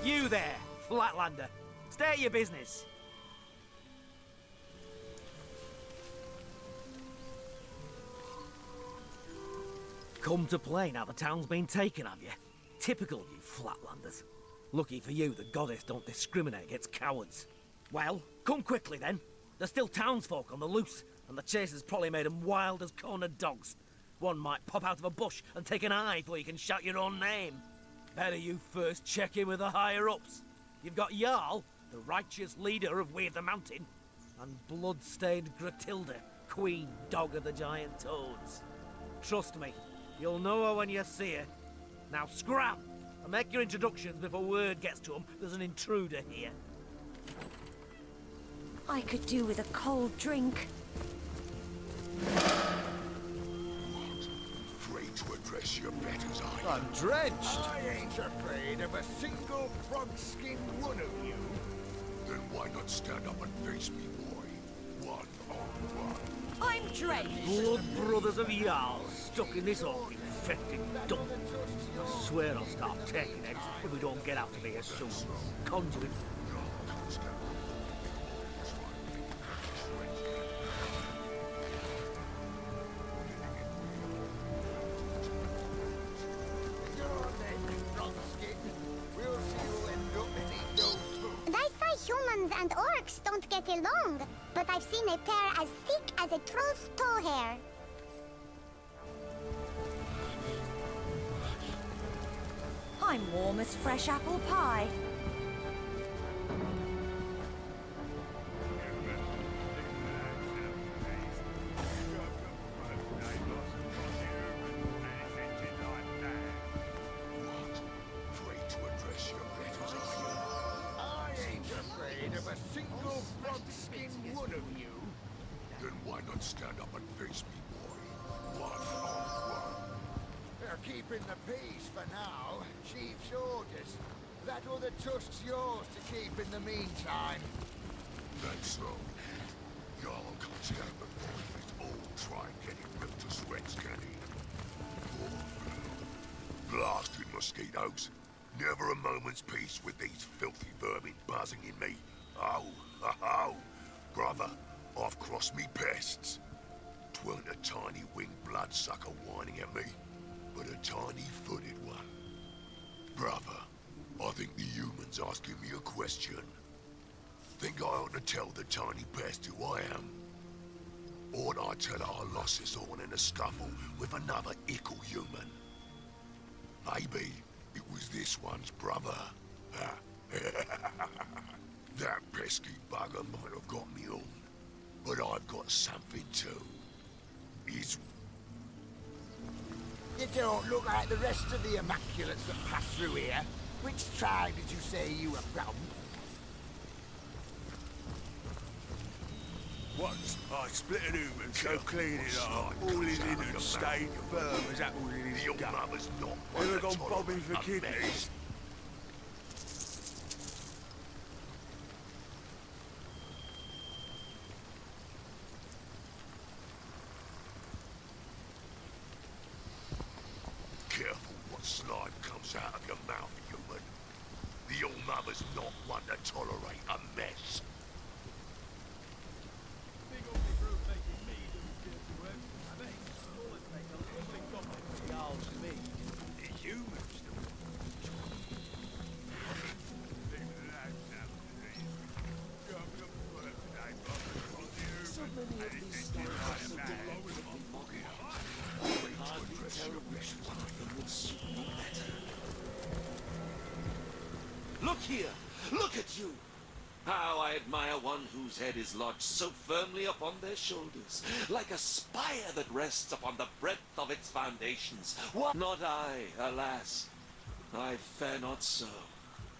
You there, Flatlander. Stay at your business. Come to play now the town's been taken, have you? Typical you Flatlanders. Lucky for you, the goddess don't discriminate against cowards. Well, come quickly then. There's still townsfolk on the loose, and the chasers probably made them wild as cornered dogs. One might pop out of a bush and take an eye before you can shout your own name. Better you first check in with the higher-ups. You've got Jarl, the righteous leader of Weird the Mountain, and blood-stained Gratilda, queen dog of the giant toads. Trust me, you'll know her when you see her. Now scram, and make your introductions before word gets to them there's an intruder here. I could do with a cold drink. Afraid to address your betters, are you? I'm drenched. I ain't afraid of a single frog-skinned one of you. Then why not stand up and face me, boy? One on one. I'm drenched. Blood brothers of Jarl stuck in this old infected dump. I swear I'll start taking it if we don't get out of here soon. Conduit. Humans and orcs don't get along, but I've seen a pair as thick as a troll's toe hair. I'm warm as fresh apple pie. Of a single frog-skinned one of you. Then why not stand up and face me, boy? One on one. They're keeping the peace for now. Chief's orders. That other tusk's yours to keep in the meantime. That's so. Jarl can't stand before he's all try and get him ripped to shreds, can he? Poor fellow. Blasted mosquitoes. Never a moment's peace with these filthy vermin buzzing in me. Oh, oh, brother, I've crossed me pests. 'Tweren't a tiny winged bloodsucker whining at me, but a tiny-footed one. Brother, I think the human's asking me a question. Think I ought to tell the tiny pest who I am? Ought I tell her I lost this horn in a scuffle with another ickle human? Maybe it was this one's brother. That pesky bugger might have got me on, but I've got something too. He's... You don't look like the rest of the Immaculates that pass through here. Which tribe did you say you were from? Once I split an human so clean it up, all his innards stayed firm as apples in his Your gut. mother's not one Never to gone bobbing for tolerate a kidneys. mess. Careful what slime comes out of your mouth, human. Your mother's not one to tolerate a mess. Look here! Look at you! How I admire one whose head is lodged so firmly upon their shoulders, like a spire that rests upon the breadth of its foundations. What? Not I, alas. I fare not so.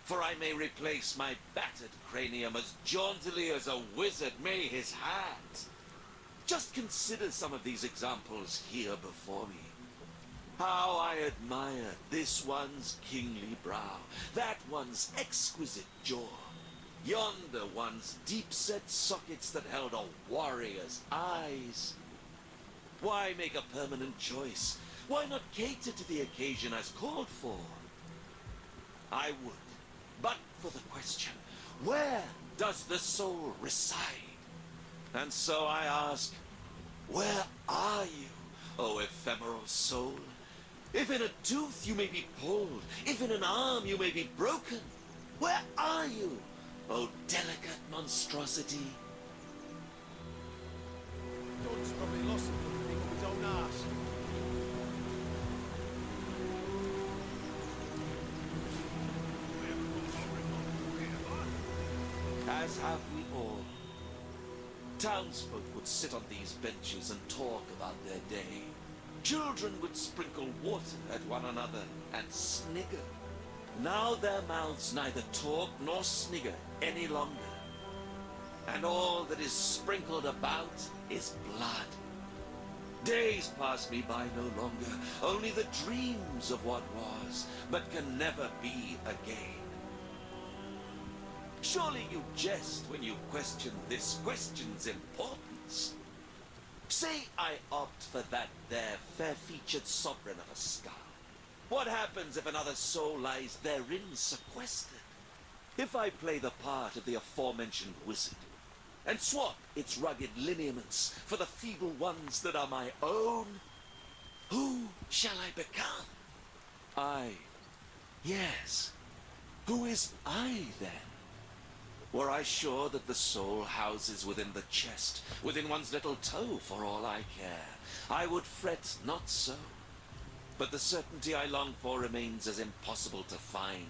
For I may replace my battered cranium as jauntily as a wizard may his hands. Just consider some of these examples here before me. How I admire this one's kingly brow, that one's exquisite jaw, yonder one's deep-set sockets that held a warrior's eyes. Why make a permanent choice? Why not cater to the occasion as called for? I would, but for the question, where does the soul reside? And so I ask, where are you, O ephemeral soul? If in a tooth you may be pulled, if in an arm you may be broken, where are you, O delicate monstrosity? God's probably lost the thing of his own arse. As have we all. Townsfolk would sit on these benches and talk about their day. Children would sprinkle water at one another and snigger. Now their mouths neither talk nor snigger any longer. And all that is sprinkled about is blood. Days pass me by no longer, only the dreams of what was, but can never be again. Surely you jest when you question this question's importance. Say I opt for that there fair-featured sovereign of a skull. What happens if another soul lies therein sequestered? If I play the part of the aforementioned wizard, and swap its rugged lineaments for the feeble ones that are my own, who shall I become? I, yes, who is I then? Were I sure that the soul houses within the chest, within one's little toe for all I care, I would fret not so. But the certainty I long for remains as impossible to find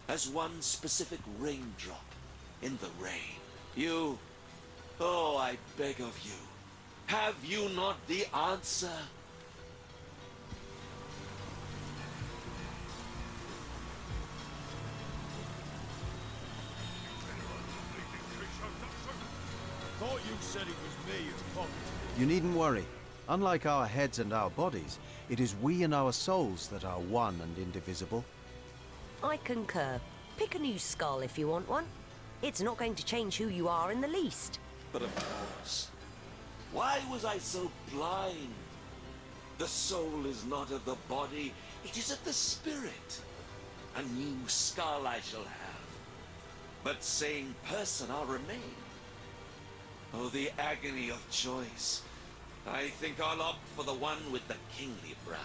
as one specific raindrop in the rain. You, oh, I beg of you, have you not the answer? Thought you said it was me who pocketed it. You needn't worry. Unlike our heads and our bodies, it is we and our souls that are one and indivisible. I concur. Pick a new skull if you want one. It's not going to change who you are in the least. But of course, why was I so blind? The soul is not of the body, it is of the spirit. A new skull I shall have, but sane person I'll remain. Oh, the agony of choice. I think I'll opt for the one with the kingly brow.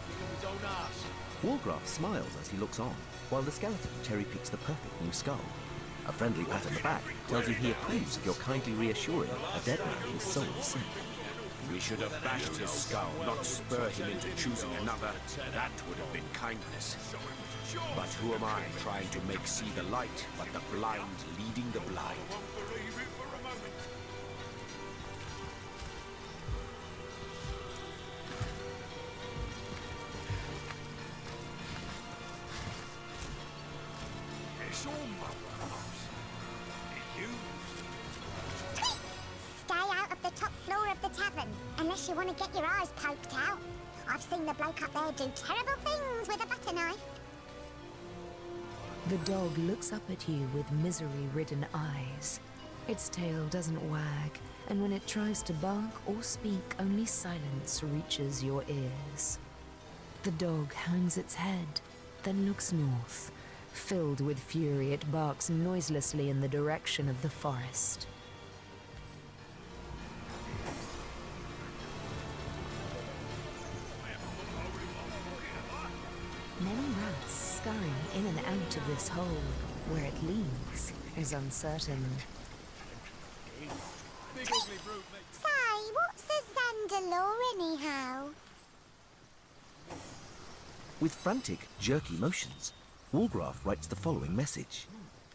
Think of his own arse. Walgraf smiles as he looks on, while the skeleton cherry-picks the perfect new skull. A friendly pat on the back tells you he approves of your kindly reassuring a dead man his soul sick. We should have bashed his skull, not spur him into choosing another. That would have been kindness. But who am I trying to make see the light, but the blind leading the blind? It's all mother. You? Stay out of the top floor of the tavern, unless you want to get your eyes poked out. I've seen the bloke up there do terrible things with a butter knife. The dog looks up at you with misery-ridden eyes. Its tail doesn't wag, and when it tries to bark or speak, only silence reaches your ears. The dog hangs its head, then looks north. Filled with fury, it barks noiselessly in the direction of the forest. Many rats scurry in and out of this hole. Where it leads is uncertain. Big ugly brute, mate. Say, what's a Zandalore anyhow? With frantic, jerky motions, Walgraf writes the following message.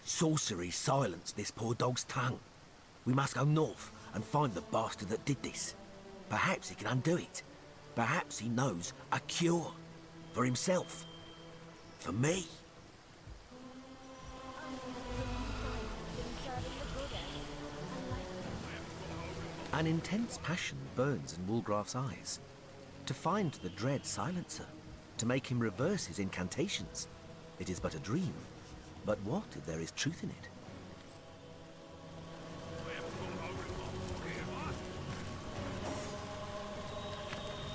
Sorcery silenced this poor dog's tongue. We must go north and find the bastard that did this. Perhaps he can undo it. Perhaps he knows a cure. For himself. For me. An intense passion burns in Walgraf's eyes. To find the dread silencer, to make him reverse his incantations. It is but a dream. But what if there is truth in it?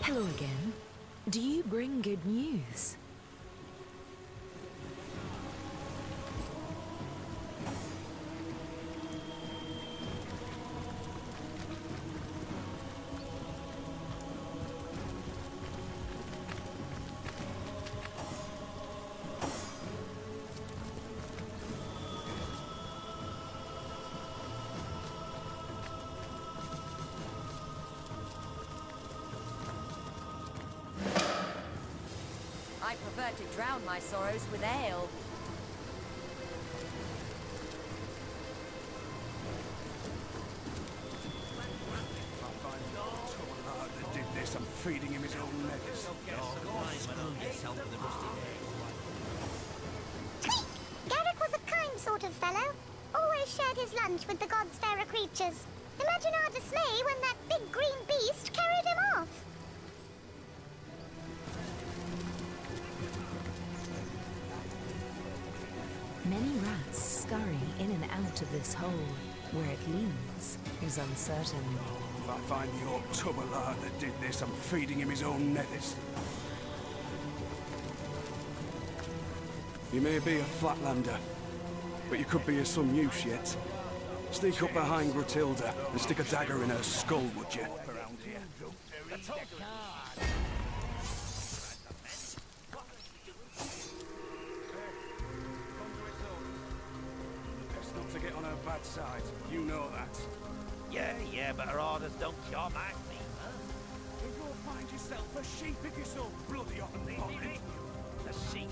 Hello again. Do you bring good news? I prefer to drown my sorrows with ale. That did this, I'm feeding him his own medicine. Garrett was a kind sort of fellow. Always shared his lunch with the gods' fairer creatures. Imagine our dismay when that big green beast carried him off. Many rats scurry in and out of this hole. Where it leads is uncertain. If I find the old tubber lad that did this, I'm feeding him his own medicine. You may be a flatlander, but you could be of some use yet. Sneak up behind Gruntilda and stick a dagger in her skull, would you? Best not to get on her bad side. You know that. Yeah, but her orders don't cure my fever. Then go find yourself a sheep if you're so bloody hot and bothered. The sheep.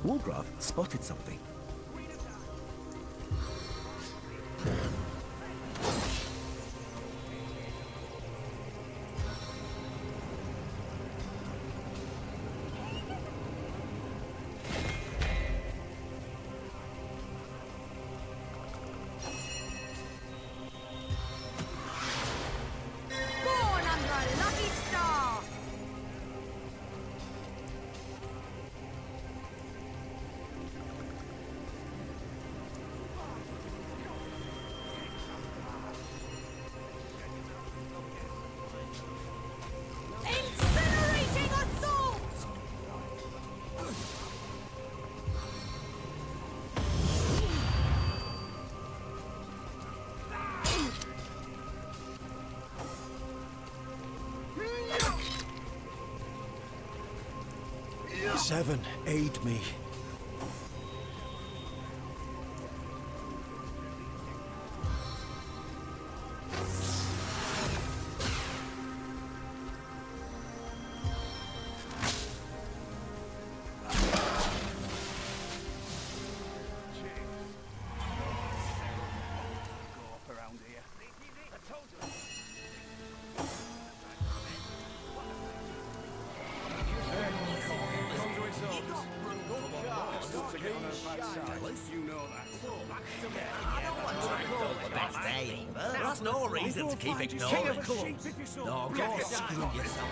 Wolgraff spotted something. Born under a lucky star! Incinerating assault! 7, aid me. That's no reason to keep ignoring. No, go screw yourself.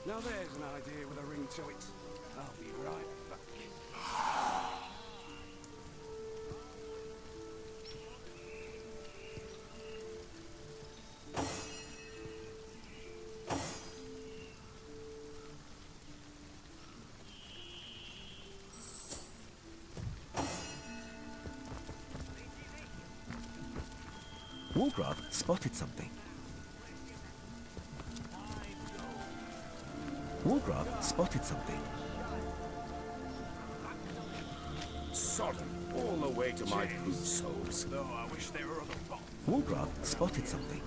Now there's an idea with a ring to it. I'll be right back. Wolgraff spotted something. Wolgraff spotted something. Sodom, all the way to my boot soles. Though I wish there were other bombs. Wolgraff spotted something.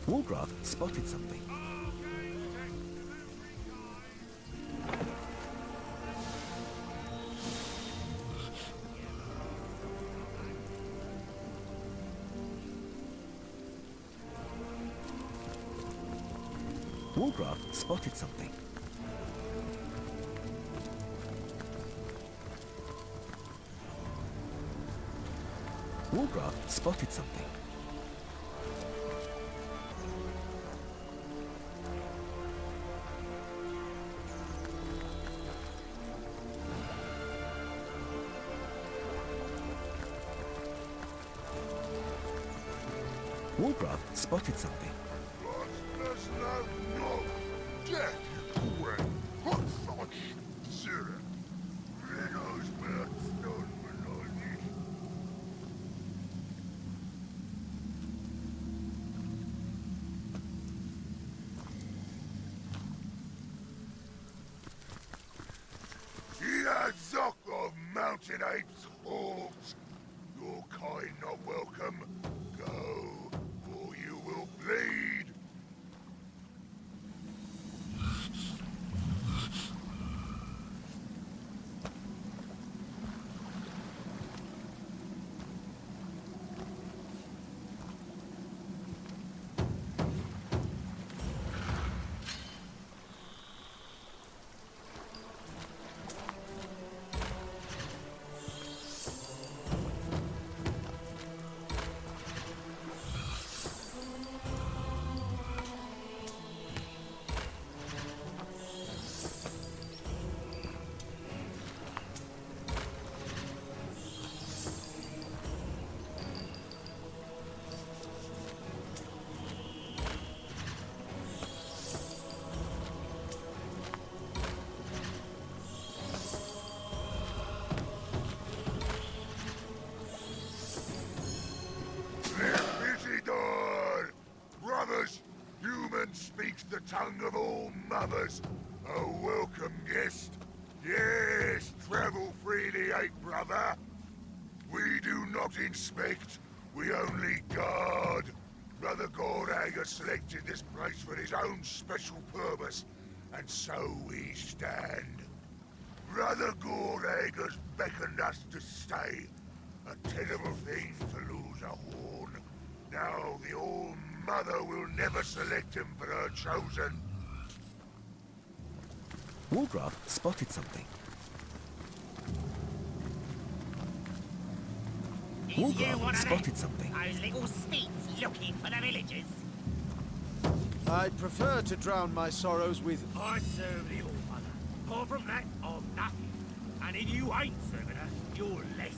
Wolgraff spotted something. Wargraf spotted something. Wargraf spotted something. Wargraf spotted something. Of mountain apes, hogs. Your kind not welcome. Go, or you will bleed. Brothers, human speaks the tongue of all mothers. A welcome guest. Yes, travel freely, ape brother. We do not inspect, we only guard. Brother Gordag has selected this place for his own special purpose, and so we stand. Brother Gordag has beckoned us to stay. A terrible thing to lose a horn. Now the All-Mother will never select him for her chosen. Wargraf spotted something. Wargraf spotted something. Those little spits looking for the villagers. I'd prefer to drown my sorrows with... I serve the All-Mother. Apart from that, I'm nothing. And if you ain't serving her, you're less.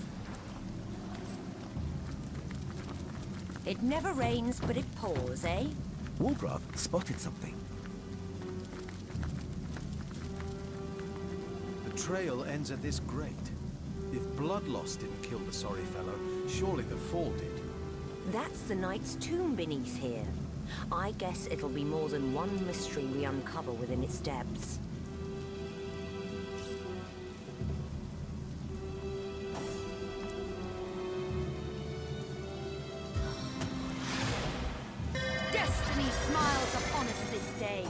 It never rains, but it pours, eh? Wargraf spotted something. The trail ends at this grate. If Bloodloss didn't kill the sorry fellow, surely the Fall did. That's the knight's tomb beneath here. I guess it'll be more than one mystery we uncover within its depths. Destiny smiles upon us this day.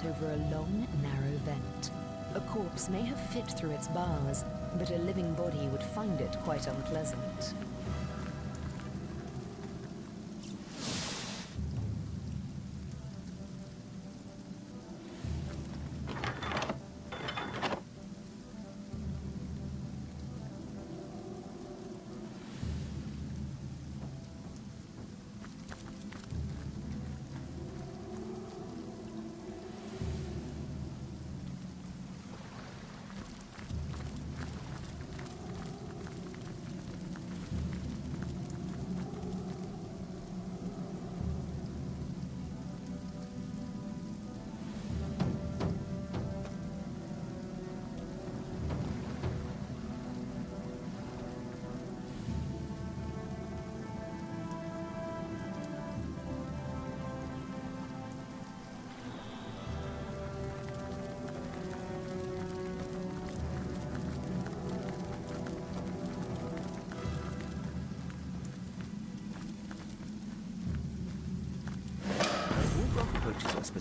Over a long, narrow vent. A corpse may have fit through its bars, but a living body would find it quite unpleasant.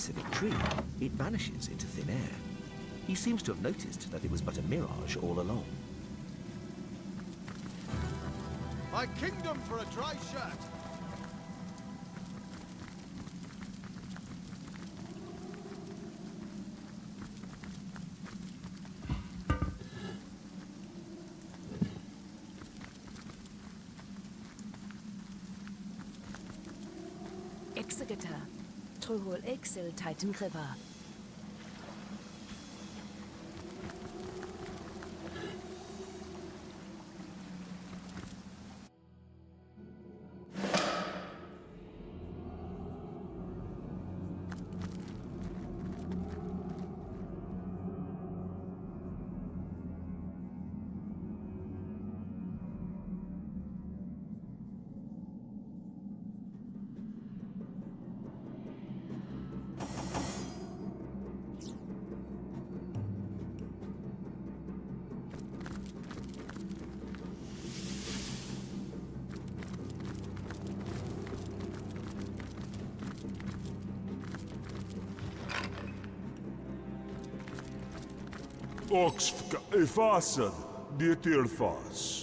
specific tree, it vanishes into thin air. He seems to have noticed that it was but a mirage all along. My kingdom for a dry shirt! Exegeter, Truhol Exil Titan River. Oxfka Efasad, Dietirfas.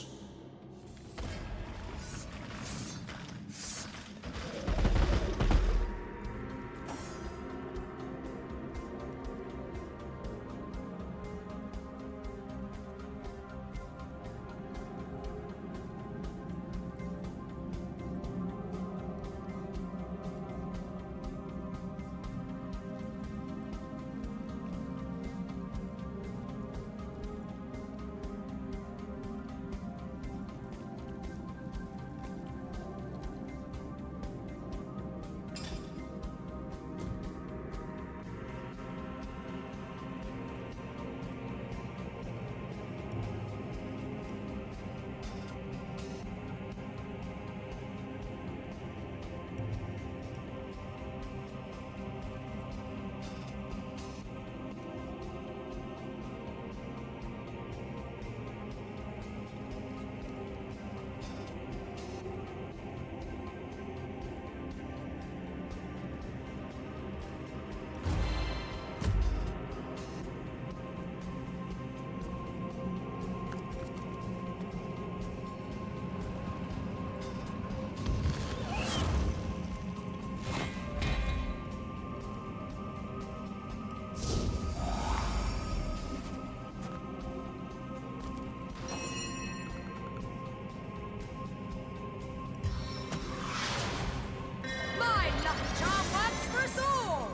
My lucky charm works for us all!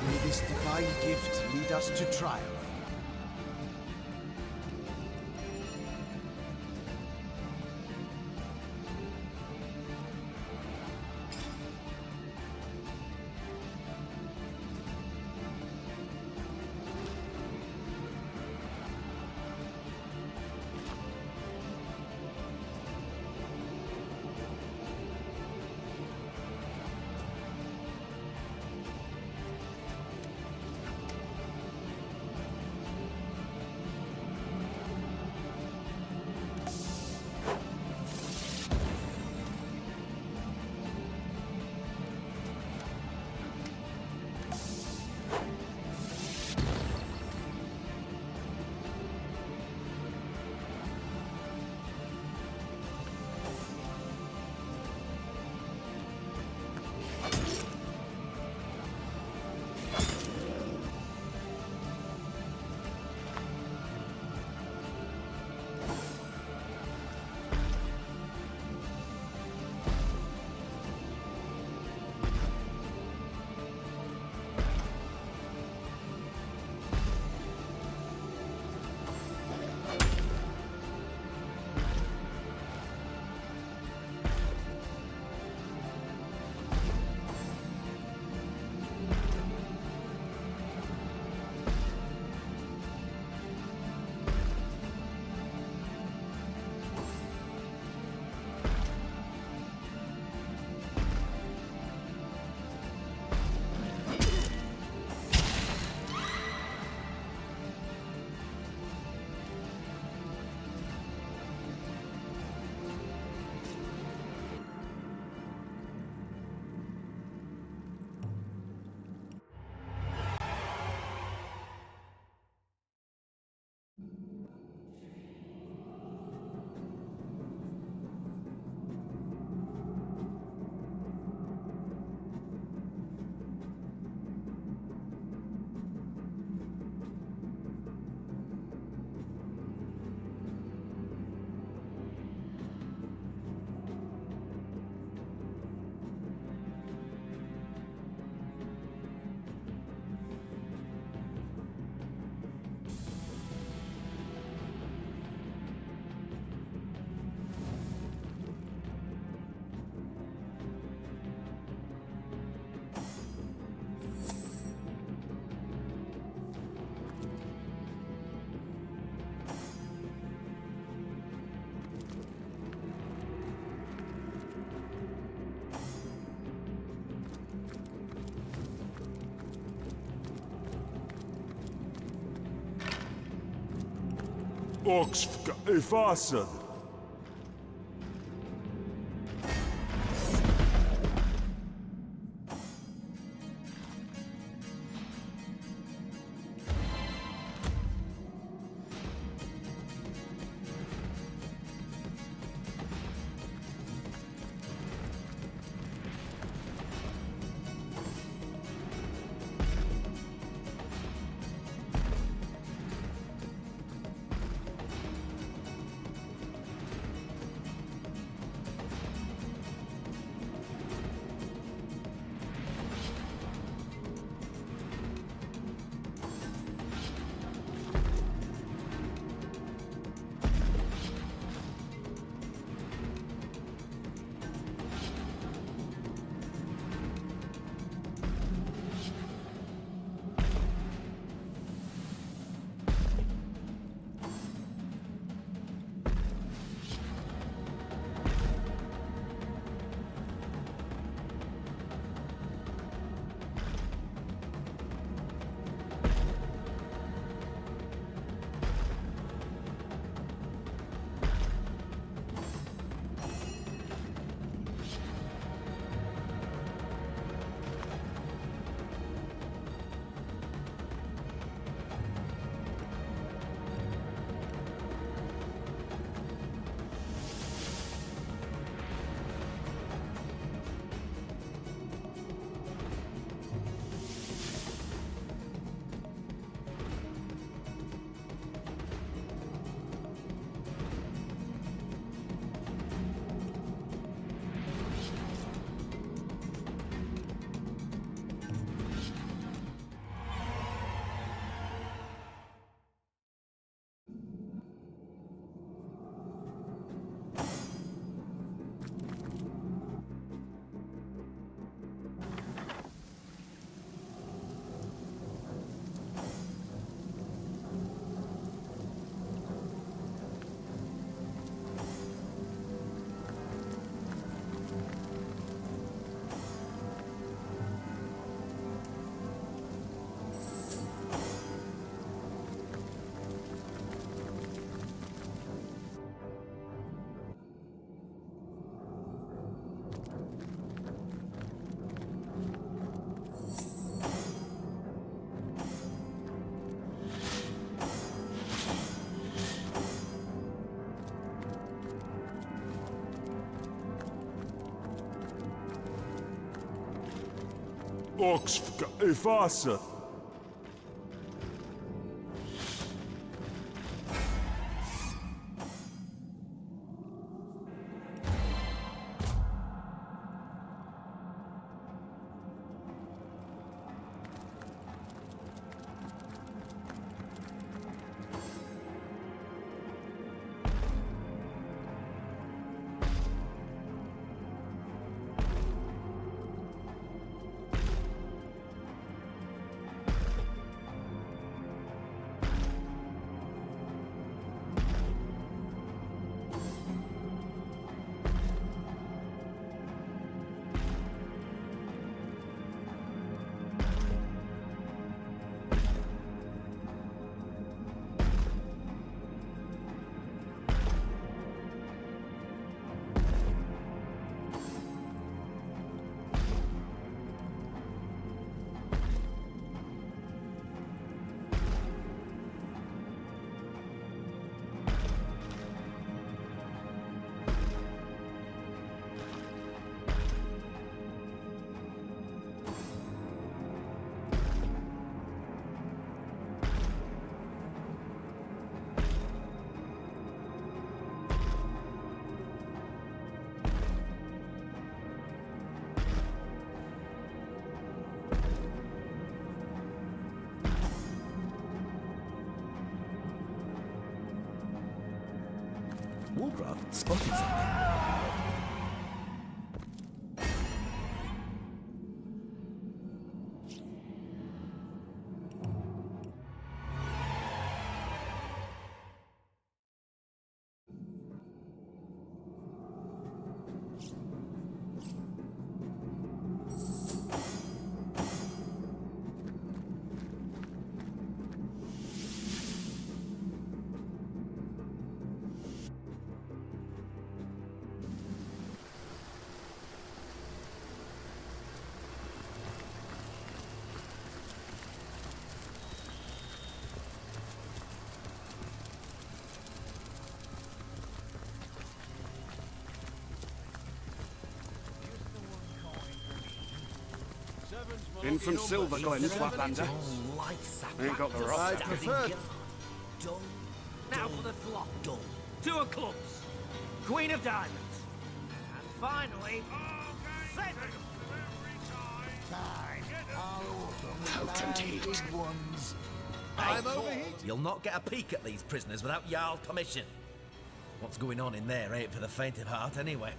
May this divine gift lead us to triumph. Oxfka ifasen. Oxfka ifasen. Wolgraff spotted something. In from Silver Glen, Flatlander. Ain't got the rock. I prefer... Now for the flop. Two of clubs. Queen of diamonds. And finally, seven. Potent heat. I'm overheated. You'll not get a peek at these prisoners without Jarl's permission. What's going on in there ain't for the faint of heart anyway.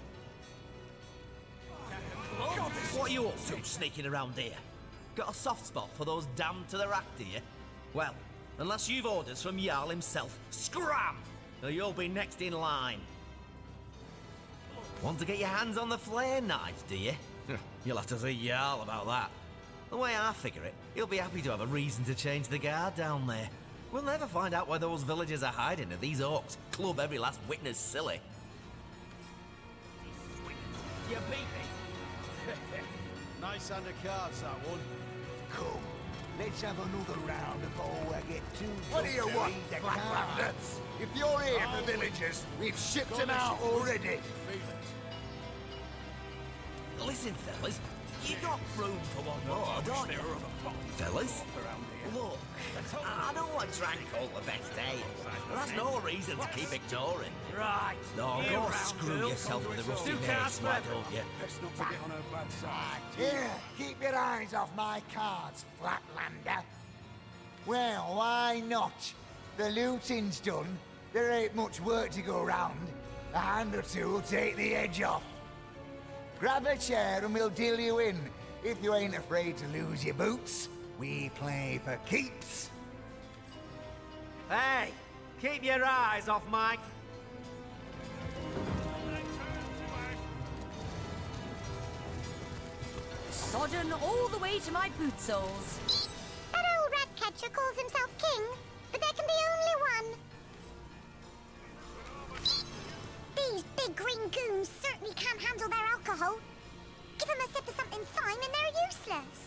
What are you up to, sneaking around here? Got a soft spot for those damned to the rack, do you? Well, unless you've orders from Jarl himself, scram! Or you'll be next in line. Want to get your hands on the flare knives, do you? You'll have to see Jarl about that. The way I figure it, he'll be happy to have a reason to change the guard down there. We'll never find out where those villagers are hiding if these orcs club every last witness silly. You beat me. Nice hand of cards, that one. Come, let's have another round before we get too... What do you drunk to want, read the Flatlander? cards. If you're here for villagers, we've shipped them out already. Listen, fellas, you've got room for one more, don't you? Fellas? Look, I know I drank all the best ale, but that's no reason to keep ignoring. Right. No, go screw yourself with the rusty nails, why don't you? Best not to get on her bad side. Here, keep your eyes off my cards, Flatlander. Well, why not? The looting's done. There ain't much work to go round. A hand or two will take the edge off. Grab a chair and we'll deal you in. If you ain't afraid to lose your boots, we play for keeps. Hey, keep your eyes off Mike. Sodden all the way to my boot soles. That old rat catcher calls himself king, but there can be only one. These big green goons certainly can't handle their alcohol. Give them a sip of something fine and they're useless.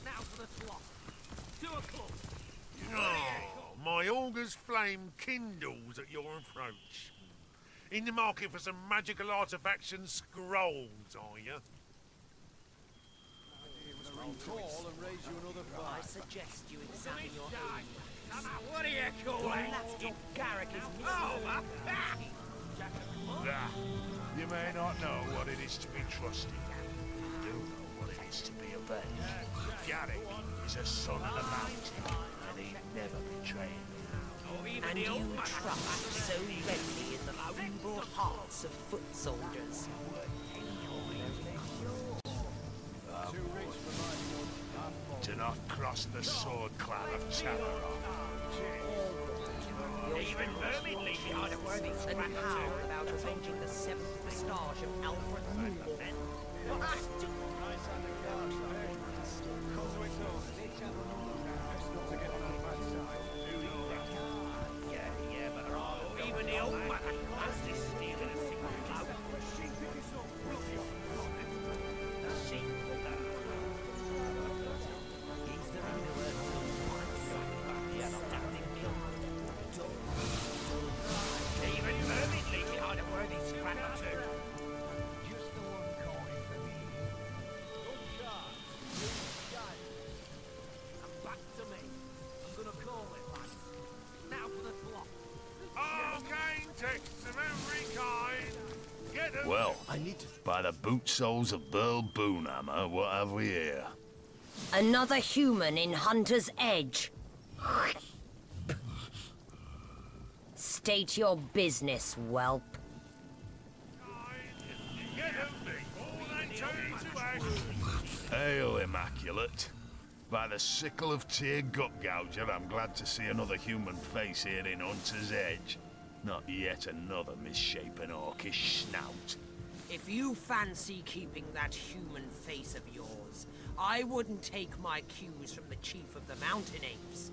Now for the flop. 2 o'clock. Oh, my auger's flame kindles at your approach. In the market for some magical artifacts and scrolls, are you? I suggest you examine your own. Come on, what are you calling? Garrick is over. You may not know what it is to be trusted. You do know what it is to be avenged. Garrick is a son of the mountain, and he'd never betray me. And you trust so readily in the feeble hearts of foot soldiers. Do not cross the sword cloud of Talaron. Even vermin leave behind a worthy And scrap or how two. about avenging the 7th moustache of Alfred Newell? Even the old man has to steal in a single blow. Even vermin leave behind a worthy scrap or two. Just the one coin for me. And back to me. I'm gonna call it, lads. Now for the flop. Arcane texts of every kind. Get them. Well, by the boot soles of Burl Boonhammer, what have we here? Another human in Hunter's Edge. State your business, whelp. Get them before they turn to ash. Hail, Immaculate. By the sickle of Tyr Gutgouger, I'm glad to see another human face here in Hunter's Edge. Not yet another misshapen orcish snout. If you fancy keeping that human face of yours, I wouldn't take my cues from the chief of the mountain apes.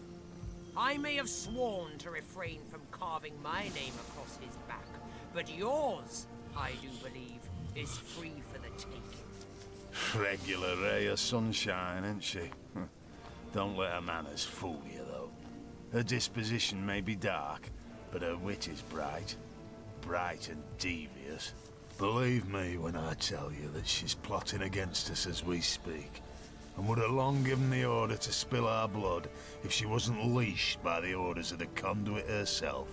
I may have sworn to refrain from carving my name across his back, but yours, I do believe, is free for the taking. Regular ray of sunshine, ain't she? Don't let her manners fool you, though. Her disposition may be dark, but her wit is bright. Bright and devious. Believe me when I tell you that she's plotting against us as we speak, and would have long given the order to spill our blood if she wasn't leashed by the orders of the conduit herself.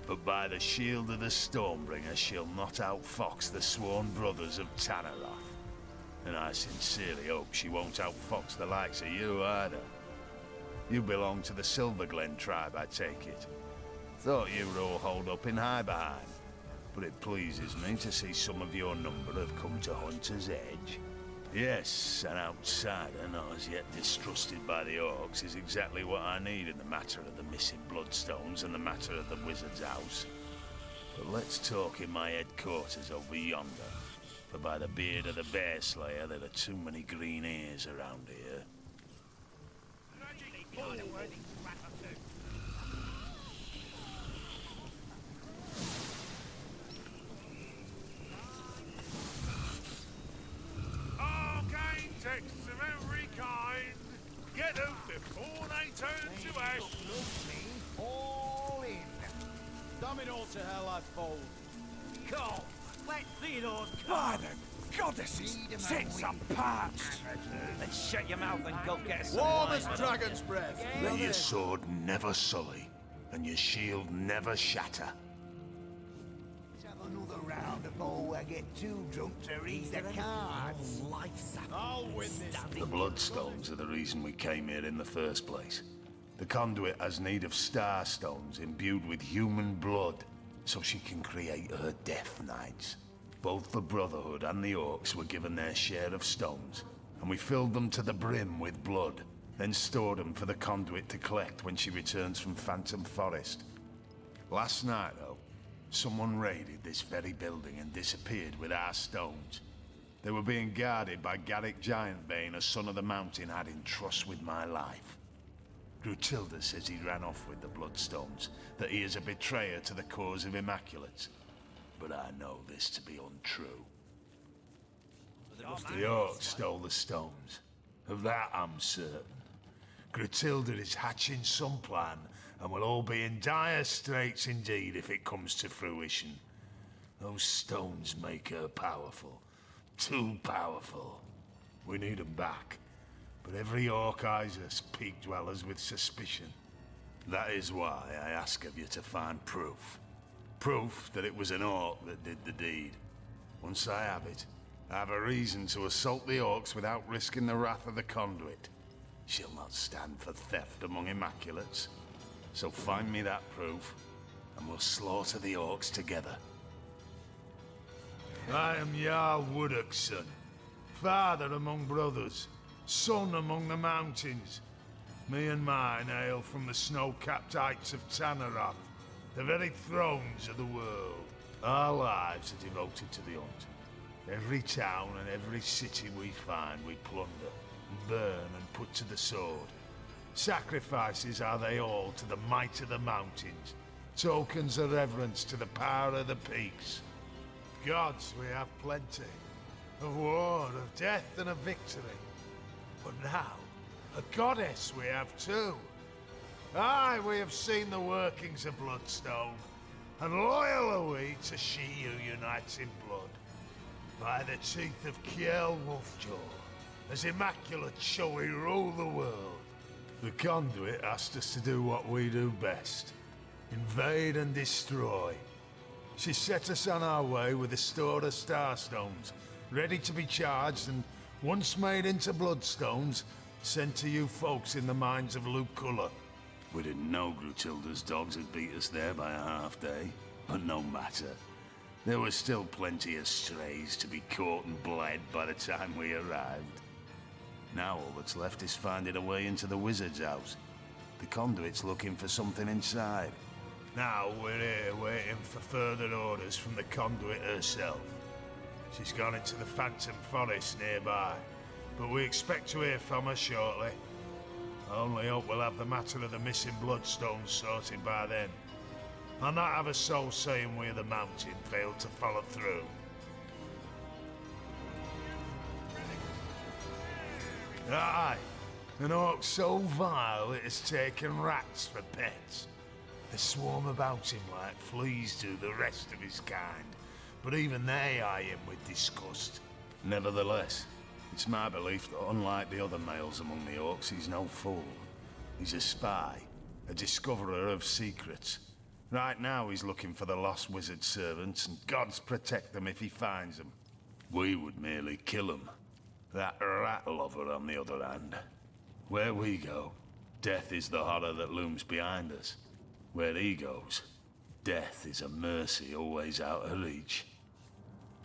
But by the shield of the Stormbringer, she'll not outfox the sworn brothers of Tanneroth. And I sincerely hope she won't outfox the likes of you either. You belong to the Silverglen tribe, I take it. Thought you were all holed up in Highbehind, but it pleases me to see some of your number have come to Hunter's Edge. Yes, an outsider not as yet distrusted by the Orcs is exactly what I need in the matter of the missing bloodstones and the matter of the Wizard's house. But let's talk in my headquarters over yonder, for by the beard of the Bear Slayer there are too many green ears around here. Arcane texts of every kind. Get them before they turn to ash. All in. Damn it all to hell, I fold. Go! Let's see those By the goddesses, tits are parched. Then shut your mouth and go get some Warm wine. as dragon's breath. Let your sword never sully, and your shield never shatter. Let's have another round before I get too drunk to read the cards. I'll win this. The Bloodstones are the reason we came here in the first place. The conduit has need of star stones imbued with human blood, so she can create her Death Knights. Both the Brotherhood and the Orcs were given their share of stones, and we filled them to the brim with blood, then stored them for the conduit to collect when she returns from Phantom Forest. Last night, though, someone raided this very building and disappeared with our stones. They were being guarded by Garrick Giantbane, a son of the mountain had in trust with my life. Grutilda says he ran off with the Bloodstones, that he is a betrayer to the cause of Immaculates. But I know this to be untrue. The Orcs stole the stones. Of that I'm certain. Grutilda is hatching some plan, and we'll all be in dire straits indeed if it comes to fruition. Those stones make her powerful. Too powerful. We need them back. But every Orc eyes us peak dwellers with suspicion. That is why I ask of you to find proof. Proof that it was an Orc that did the deed. Once I have it, I have a reason to assault the Orcs without risking the wrath of the Conduit. She'll not stand for theft among Immaculates. So find me that proof, and we'll slaughter the Orcs together. I am Jarl Woodok's son, father among brothers, son among the mountains. Me and mine hail from the snow-capped heights of Tanneroth, the very thrones of the world. Our lives are devoted to the hunt. Every town and every city we find we plunder, burn and put to the sword. Sacrifices are they all to the might of the mountains, tokens of reverence to the power of the peaks. Gods we have plenty, of war, of death and of victory. But now, a goddess we have too. Aye, we have seen the workings of Bloodstone, and loyal are we to she who unites in blood. By the teeth of Kjell Wolfjaw, as Immaculate shall we rule the world. The Conduit asked us to do what we do best, invade and destroy. She set us on our way with a store of Starstones, ready to be charged and, once made into Bloodstones, sent to you folks in the mines of Luculla. We didn't know Grutilda's dogs had beat us there by a half day, but no matter. There was still plenty of strays to be caught and bled by the time we arrived. Now all that's left is finding a way into the Wizard's house. The Conduit's looking for something inside. Now we're here waiting for further orders from the Conduit herself. She's gone into the Phantom Forest nearby, but we expect to hear from her shortly. I only hope we'll have the matter of the missing Bloodstones sorted by then. I'll not have a soul saying we of the mountain failed to follow through. Aye, an Orc so vile it has taken rats for pets. They swarm about him like fleas do the rest of his kind, but even they eye him with disgust. Nevertheless, it's my belief that unlike the other males among the orcs, he's no fool. He's a spy, a discoverer of secrets. Right now he's looking for the lost wizard servants, and gods protect them if he finds them. We would merely kill him. That rat lover on the other hand. Where we go, death is the horror that looms behind us. Where he goes, death is a mercy always out of reach.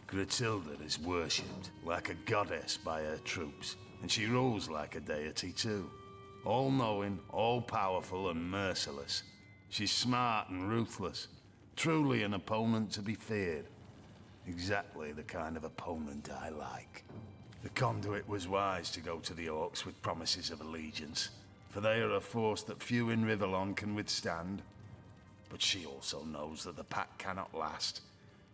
Gratilda is worshipped like a goddess by her troops, and she rules like a deity too. All-knowing, all-powerful and merciless. She's smart and ruthless, truly an opponent to be feared. Exactly the kind of opponent I like. The Conduit was wise to go to the Orcs with promises of allegiance, for they are a force that few in Rivellon can withstand. But she also knows that the pact cannot last.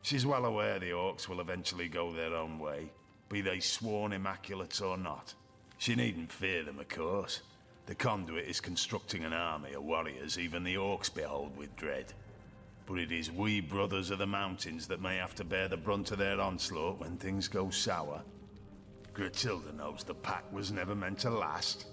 She's well aware the Orcs will eventually go their own way, be they sworn immaculates or not. She needn't fear them, of course. The Conduit is constructing an army of warriors even the Orcs behold with dread. But it is we brothers of the mountains that may have to bear the brunt of their onslaught when things go sour. Gratilda knows the pact was never meant to last.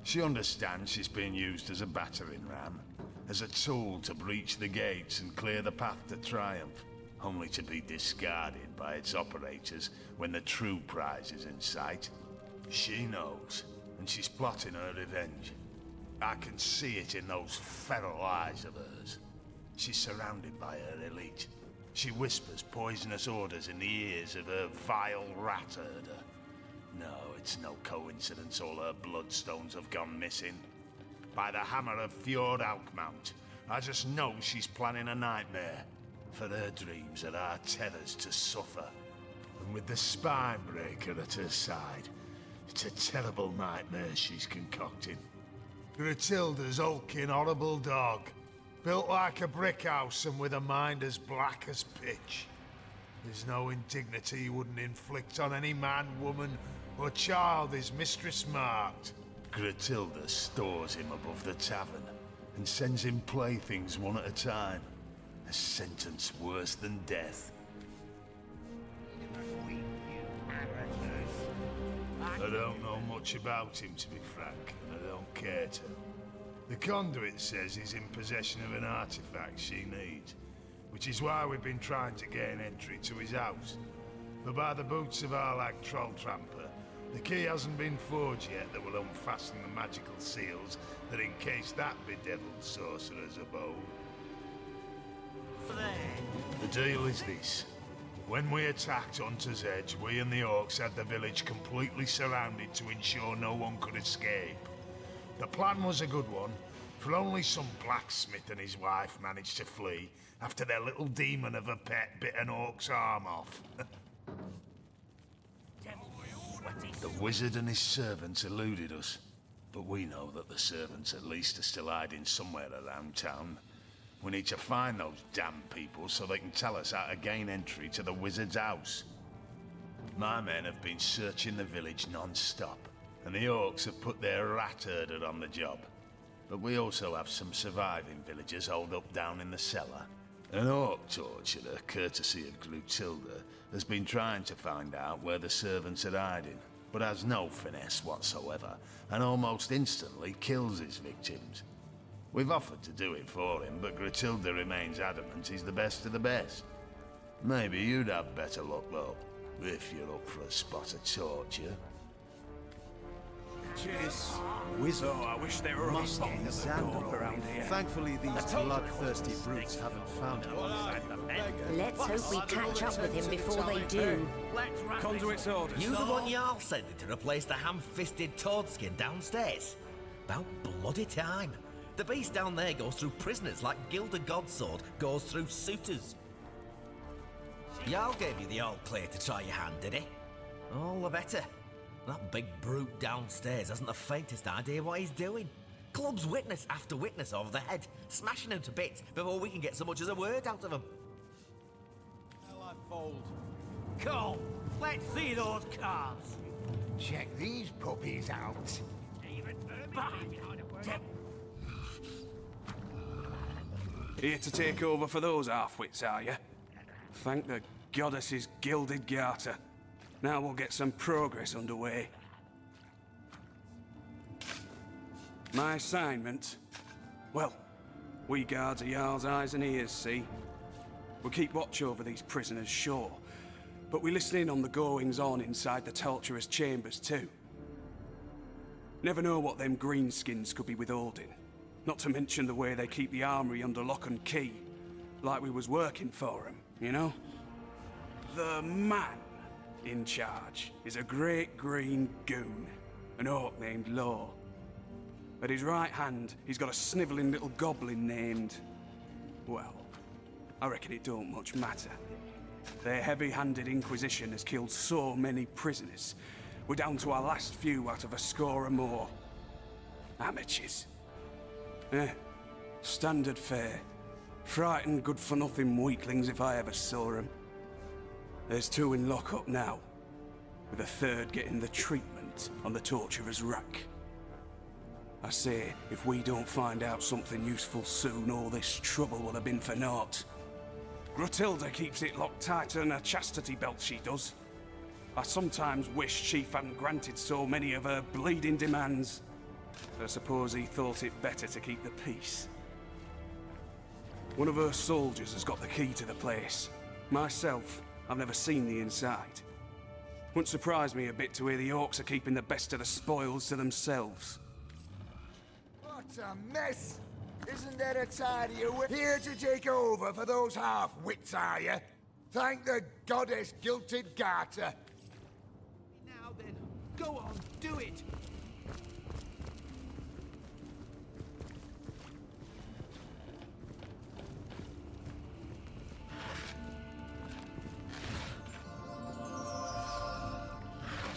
She understands she's being used as a battering ram, as a tool to breach the gates and clear the path to triumph, only to be discarded by its operators when the true prize is in sight. She knows, and she's plotting her revenge. I can see it in those feral eyes of hers. She's surrounded by her elite. She whispers poisonous orders in the ears of her vile rat herder. No, it's no coincidence all her bloodstones have gone missing. By the hammer of Fjord Alkmount, I just know she's planning a nightmare. For her dreams are our tethers to suffer. And with the Spinebreaker at her side, it's a terrible nightmare she's concocting. Gratilda's hulking, horrible dog. Built like a brick house and with a mind as black as pitch. There's no indignity he wouldn't inflict on any man, woman, or child his mistress marked. Gratilda stores him above the tavern and sends him playthings one at a time. A sentence worse than death. I don't know much about him, to be frank, and I don't care to. The Conduit says he's in possession of an artifact she needs, which is why we've been trying to gain entry to his house. But by the boots of Arlag Trolltramper, the key hasn't been forged yet that will unfasten the magical seals that encase that bedeviled sorcerer's abode. The deal is this. When we attacked Hunter's Edge, we and the Orcs had the village completely surrounded to ensure no one could escape. The plan was a good one, for only some blacksmith and his wife managed to flee after their little demon of a pet bit an Orc's arm off. The wizard and his servants eluded us, but we know that the servants at least are still hiding somewhere around town. We need to find those damn people so they can tell us how to gain entry to the wizard's house. My men have been searching the village non-stop, and the Orcs have put their rat herder on the job. But we also have some surviving villagers holed up down in the cellar. An Orc torturer, courtesy of Gratilda, has been trying to find out where the servants are hiding, but has no finesse whatsoever, and almost instantly kills his victims. We've offered to do it for him, but Gratilda remains adamant he's the best of the best. Maybe you'd have better luck, though, if you're up for a spot of torture. Cheers. Wizard, I wish there were musking sand around here. Thankfully, these bloodthirsty brutes haven't found him. Let's hope we catch up with him before they do. Conduit's orders. You the one y'all sending to replace the ham-fisted Toadskin downstairs? About bloody time. The beast down there goes through prisoners like Gilda Godsword goes through suitors. Y'all gave you the all clear to try your hand, did he? All the better. That big brute downstairs hasn't the faintest idea what he's doing. Clubs witness after witness over the head, smashing him to bits before we can get so much as a word out of him. Well, I fold. Come, let's see those cards. Check these puppies out. Here to take over for those half-wits, are you? Thank the goddess's gilded garter. Now we'll get some progress underway. My assignment? Well, we guards are Jarl's eyes and ears, see? We keep watch over these prisoners, sure, but we listen in on the goings-on inside the torturer's chambers, too. Never know what them greenskins could be withholding. Not to mention the way they keep the armory under lock and key. Like we was working for them, you know? The man in charge is a great green goon, an orc named Law. At his right hand, he's got a snivelling little goblin named... well, I reckon it don't much matter. Their heavy-handed Inquisition has killed so many prisoners. We're down to our last few out of a score or more. Amateurs. Standard fare. Frightened, good-for-nothing weaklings if I ever saw them. There's 2 in lockup now, with a 3rd getting the treatment on the torturer's rack. I say, if we don't find out something useful soon, all this trouble will have been for naught. Grottilda keeps it locked tighter than a chastity belt, she does. I sometimes wish Chief hadn't granted so many of her bleeding demands. I suppose he thought it better to keep the peace. One of her soldiers has got the key to the place. Myself, I've never seen the inside. Wouldn't surprise me a bit to hear the orcs are keeping the best of the spoils to themselves. What a mess! Isn't there a tidier way? Here to take over for those half-wits, are you? Thank the goddess gilded garter. Now then, go on, do it!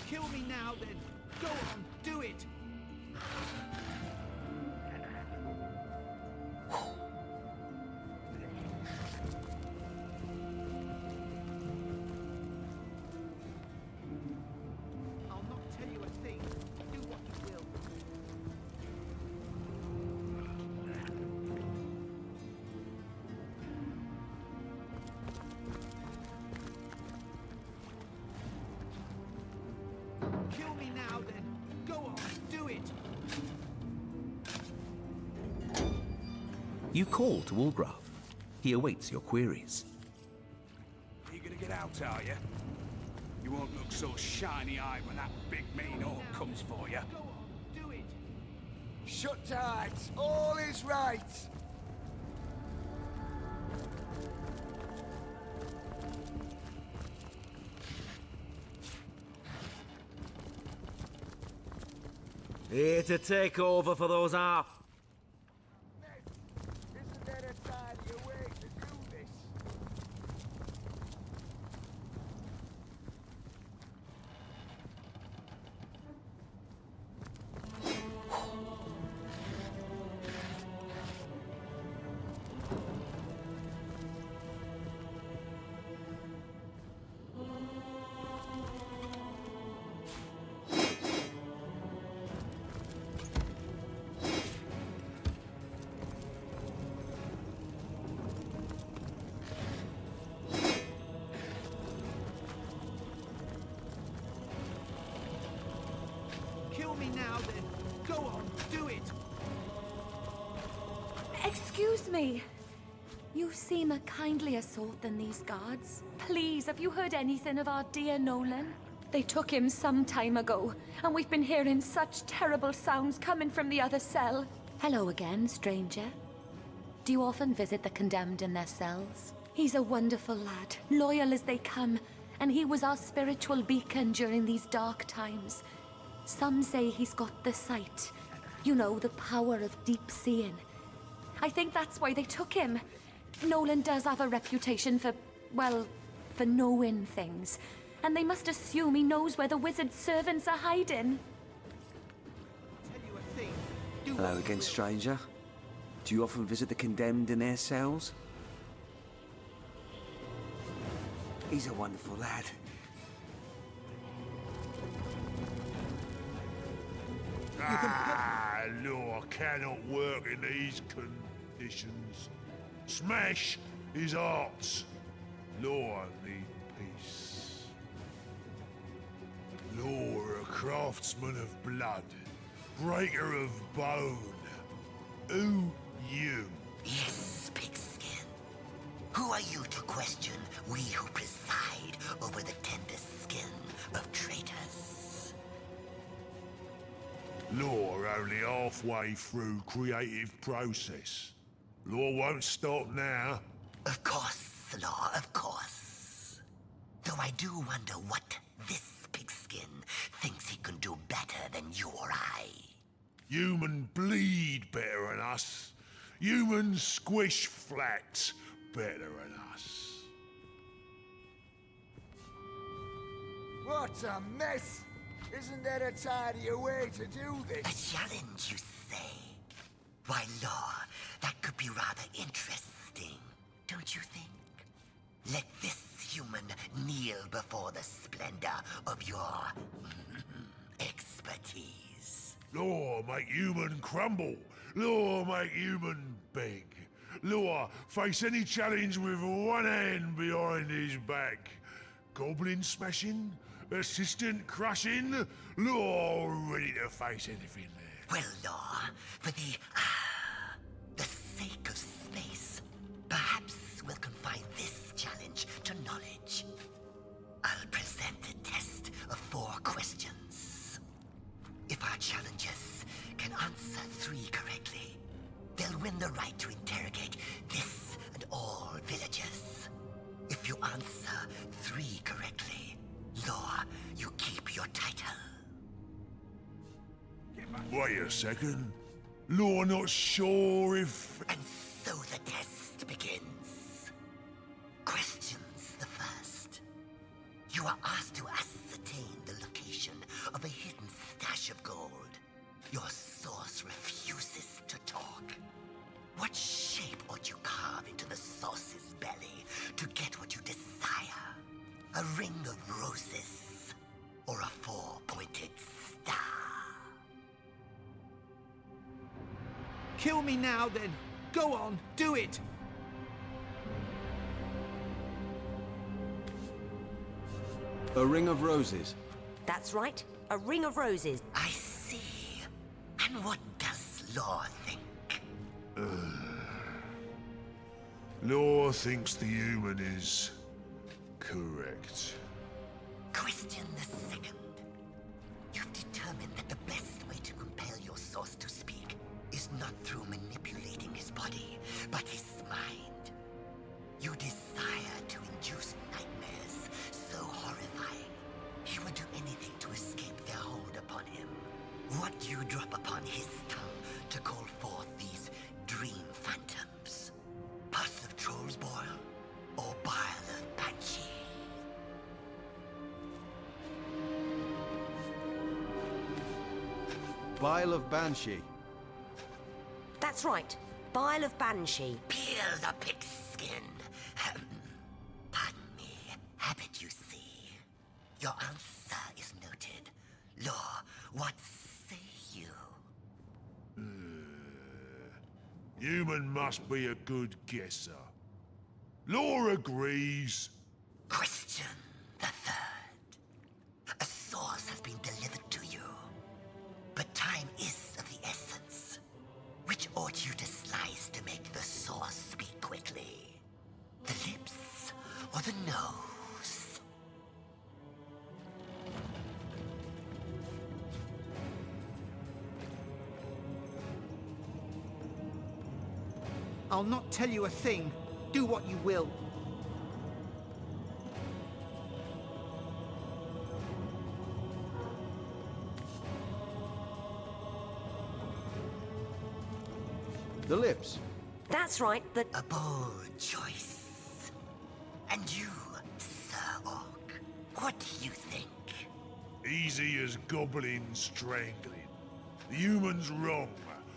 Kill me now then, go on, do it! I'll not tell you a thing. Do what you will. Kill me now then. Go on, do it. You call to Ulgraf. He awaits your queries. Are you gonna get out, are you? You won't look so shiny-eyed when that big mean orc comes for you. Go on, do it. Shut tight. All is right. Here to take over for those half. Isn't there a tidier way to do this? Kill me now then. Go on, do it. Excuse me. You seem a kindlier sort than these guards. Please, have you heard anything of our dear Nolan? They took him some time ago, and we've been hearing such terrible sounds coming from the other cell. Hello again, stranger. Do you often visit the condemned in their cells? He's a wonderful lad, loyal as they come, and he was our spiritual beacon during these dark times. Some say he's got the sight. You know, the power of deep seeing. I think that's why they took him. Nolan does have a reputation for, well, for knowing things. And they must assume he knows where the wizard's servants are hiding. Tell you a thing. Do Hello what you again, will. stranger. Do you often visit the condemned in their cells? He's a wonderful lad. Law cannot work in these conditions. Smash his arts. Law need peace. You're a craftsman of blood, breaker of bone. Who you? Yes, Pigskin. Who are you to question we who preside over the tender skin of traitors? You're only halfway through creative process. Law won't stop now. Of course, Law, of course. Though I do wonder what this pigskin thinks he can do better than you or I. Human bleed better than us. Human squish flats better than us. What a mess! Isn't there a tidier way to do this? A challenge, you say? Why, Law, that could be rather interesting, don't you think? Let this human kneel before the splendor of your expertise. Law make human crumble. Law make human beg. Law face any challenge with one hand behind his back. Goblin smashing? Assistant crushing? Law ready to face anything there. Well, Law, for the sake of space, perhaps we'll confine this challenge to knowledge. I'll present a test of 4 questions. If our challengers can answer 3 correctly, they'll win the right to interrogate this and all villagers. If you answer 3 correctly, Law, you keep your title. Wait a second. Law not sure if... And so the test begins. Questions the first. You are asked to ascertain the location of a hidden stash of gold. Your source refuses to talk. What shape ought you carve into the source's belly to get what you desire? A ring of roses or a 4-pointed star? Kill me now, then. Go on, do it. A ring of roses. That's right, a ring of roses. I see. And what does Law think? Law thinks the human is... correct. Question the second. You've determined that the best way to compel your source to speak is not through manipulating his body, but his mind. You desire to induce nightmares so horrifying, he would do anything to escape their hold upon him. What do you drop upon his tongue to call forth these dream phantoms? Pus of troll's boil or bile of banshee? Bile of Banshee. That's right, bile of banshee. Peel the pigskin. Pardon me, habit you see. Your answer is noted. Law, what say you? Human must be a good guesser. Law agrees. Question the third. A source has been delivered to you, but time is of the essence. Which ought you to slice to make the source speak quickly? The lips or the nose? I'll not tell you a thing. Do what you will. The lips. That's right, A bold choice. And you, Sir Orc, what do you think? Easy as goblin strangling. The human's wrong.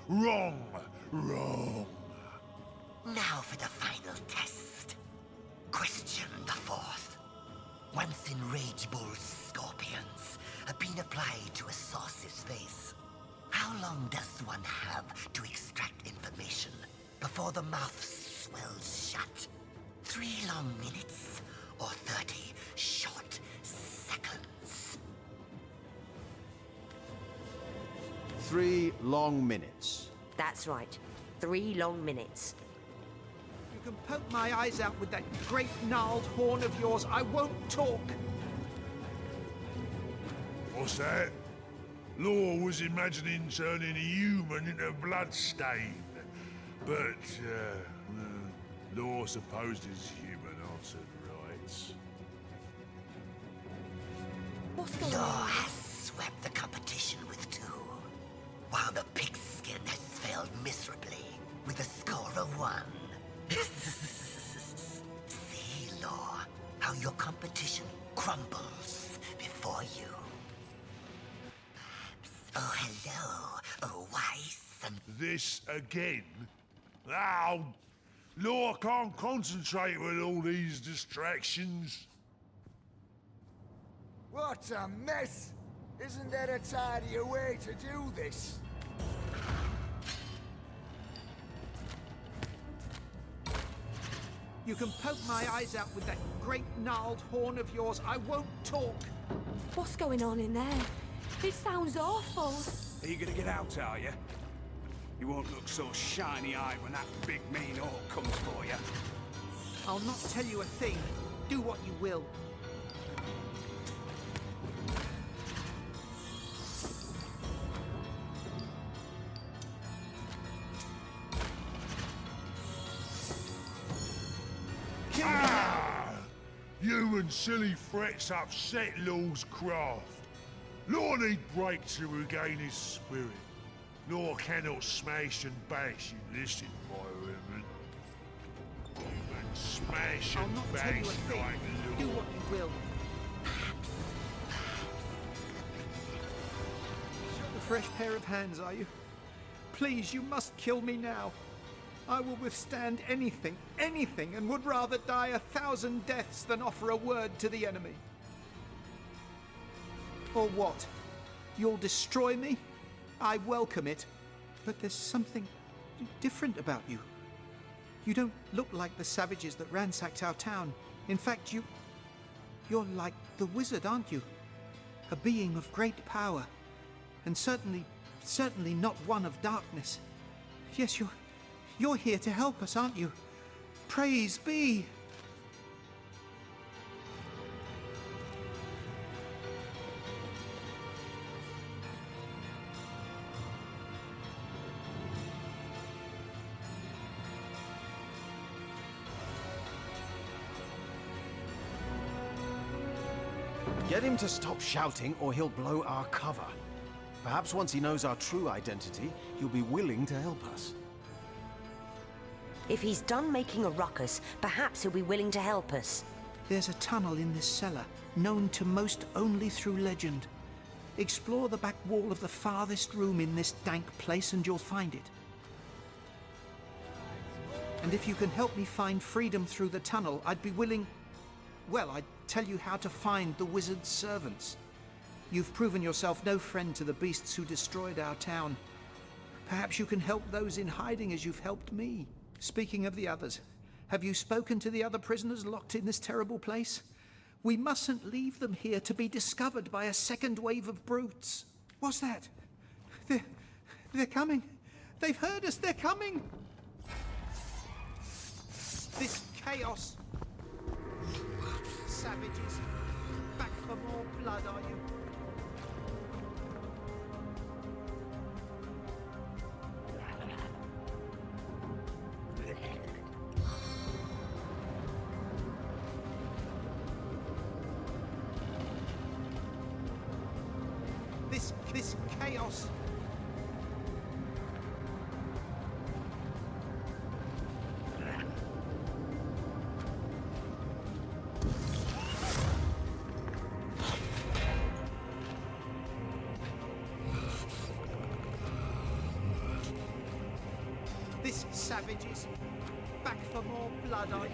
Wrong. Wrong. Now for the final test. Question the 4th. Once enraged bull scorpions have been applied to a source's face, how long does one have to extract information before the mouth swells shut? 3 long minutes or 30 short seconds. 3 long minutes. That's right. 3 long minutes. You can poke my eyes out with that great gnarled horn of yours. I won't talk. What's that? Law was imagining turning a human into a bloodstain. But, Law supposed his human altered rights. What's going Law on? has swept the competition with 2, while the pigskin has failed miserably with a score of 1. See, Law, how your competition crumbles before you. Oh, hello, oh, wise and... This again? Ow! Law can't concentrate with all these distractions. What a mess! Isn't there a tidier way to do this? You can poke my eyes out with that great gnarled horn of yours. I won't talk. What's going on in there? It sounds awful. Are you gonna get out, are you? You won't look so shiny-eyed when that big mean orc comes for you. I'll not tell you a thing. Do what you will. You and silly threats upset Law's craft. Law need break to regain his spirit. Law cannot smash and bash in this environment. Even smash I'll and not tell you a bash thing. like Do Law. what you will. A fresh pair of hands, are you? Please, you must kill me now. I will withstand anything, anything, and would rather die 1,000 deaths than offer a word to the enemy. Or what? You'll destroy me? I welcome it. But there's something different about you. You don't look like the savages that ransacked our town. In fact, you're like the wizard, aren't you? A being of great power. And certainly not one of darkness. Yes, you're here to help us, aren't you? Praise be! Get him to stop shouting or he'll blow our cover. Perhaps once he knows our true identity, he'll be willing to help us. If he's done making a ruckus, perhaps he'll be willing to help us. There's a tunnel in this cellar, known to most only through legend. Explore the back wall of the farthest room in this dank place and you'll find it. And if you can help me find freedom through the tunnel, I'd be willing... Well, I'd tell you how to find the wizard's servants. You've proven yourself no friend to the beasts who destroyed our town. Perhaps you can help those in hiding as you've helped me. Speaking of the others, have you spoken to the other prisoners locked in this terrible place? We mustn't leave them here to be discovered by a second wave of brutes. What's that? They're coming. They've heard us. They're coming. This chaos. Savages. Back for more blood, are you? This chaos. This savages. Back for more blood, are you?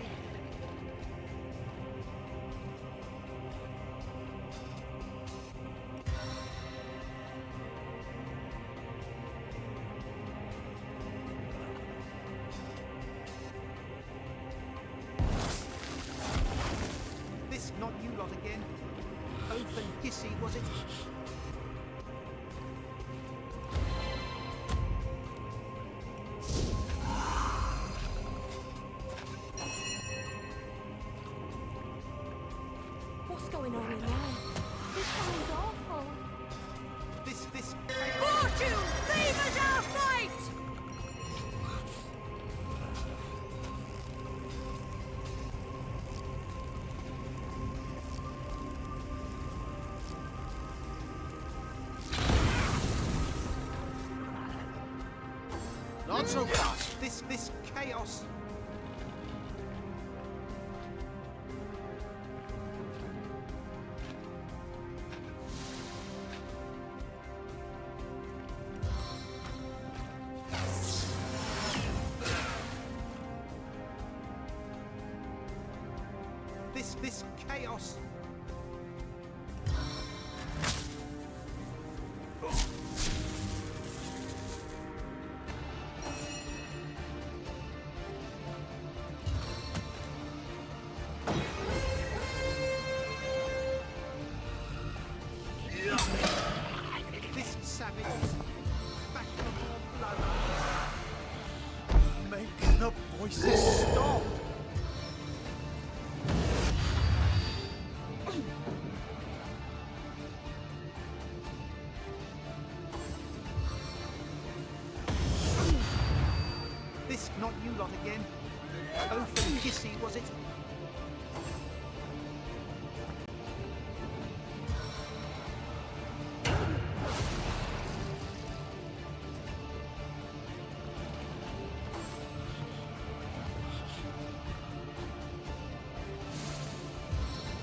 Oath and hissy, was it? What's going on in there? This sounds awful. This... Fortune, favors our fight! Not so fast. This chaos... This chaos... This savage is back for more blood. Make the voices stop! This not you lot again. Oath and hissy, was it?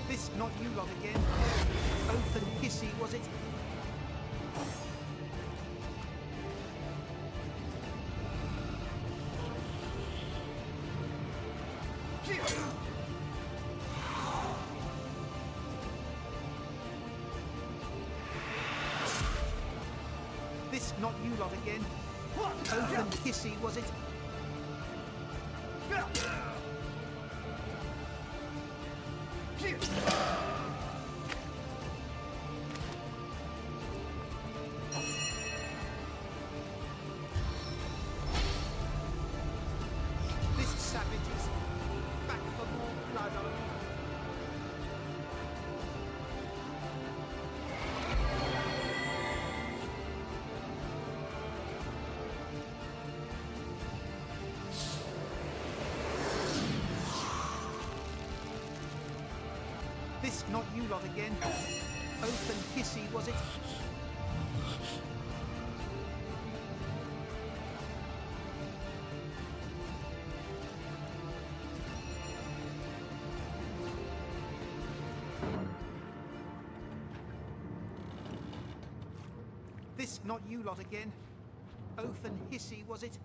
This not you lot again. Oath and hissy, was it? This not you lot again. Oath and hissy, was it? This savage is back for more blood on you. This not you lot again. Oath and hissy, was it? This not you lot again. Oath and hissy, was it?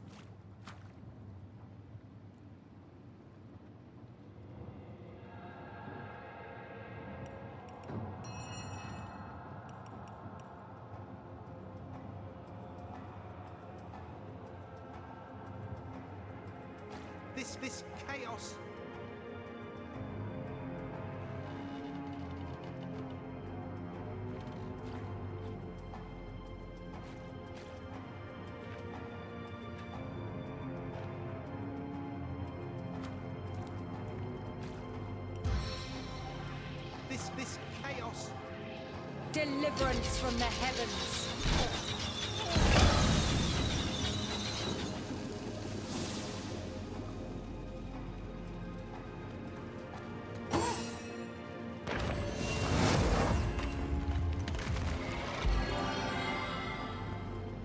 This chaos. This chaos. Deliverance from the heavens.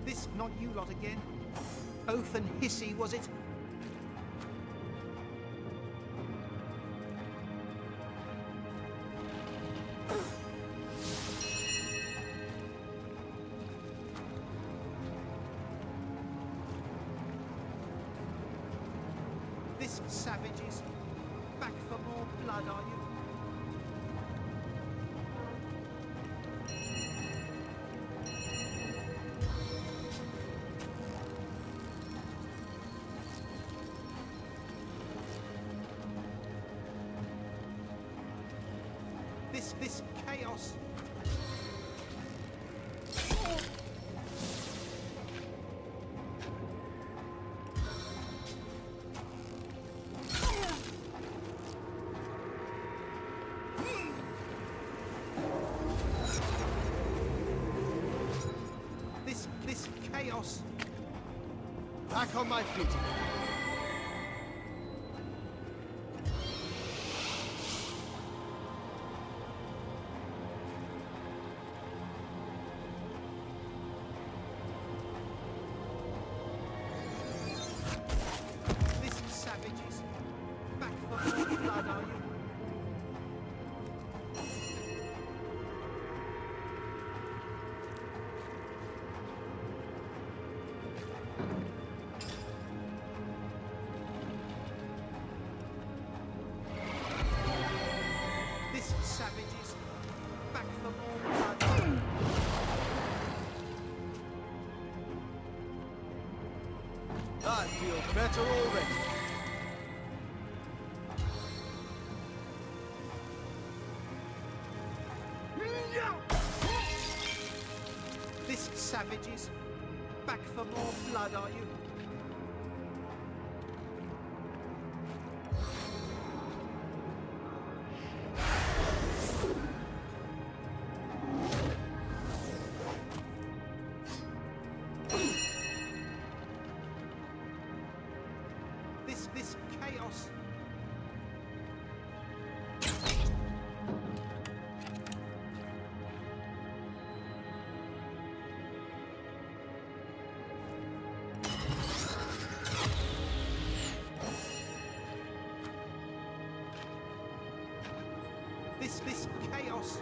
This not you lot again. Oath and hissy, was it? This savage is back for more blood, are you? This chaos. chaos. Back on my feet again. Listen, savages. Back for more blood, are you? Listen, savages. Back for more blood. I feel better already. Listen, savages. Back for more blood, are you? This chaos. This chaos.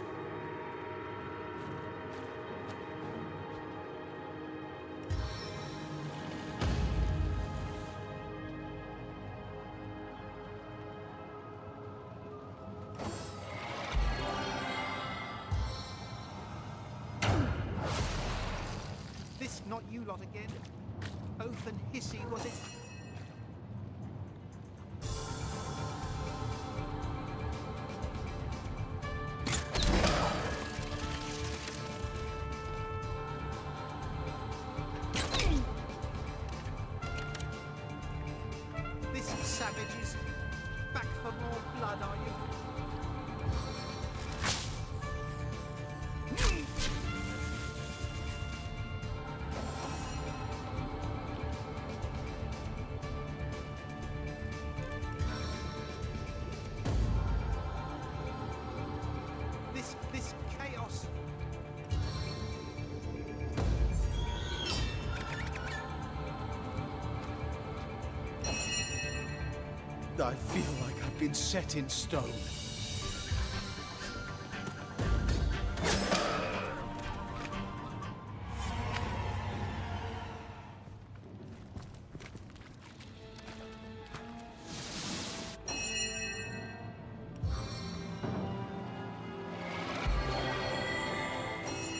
This not you lot again. Oath and hissy, was it? Listen, savages. Back for more blood, are you? This chaos. I feel like I've been set in stone.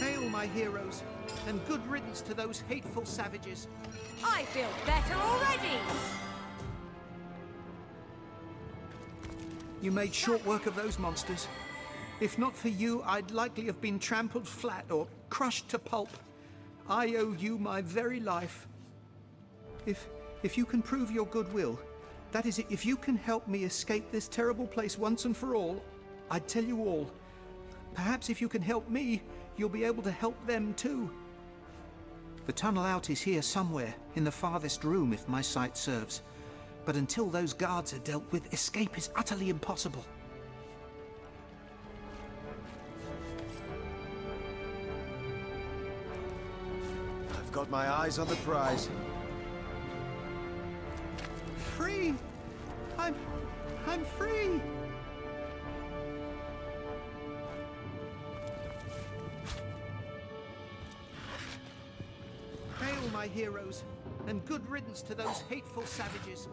Hail, my heroes, and good riddance to those hateful savages. I feel better already! You made short work of those monsters. If not for you, I'd likely have been trampled flat or crushed to pulp. I owe you my very life. If you can prove your goodwill, that is, if you can help me escape this terrible place once and for all, I'd tell you all. Perhaps if you can help me, you'll be able to help them too. The tunnel out is here somewhere, in the farthest room if my sight serves. But until those guards are dealt with, escape is utterly impossible. I've got my eyes on the prize. Free! I'm free! Hail, my heroes, and good riddance to those hateful savages.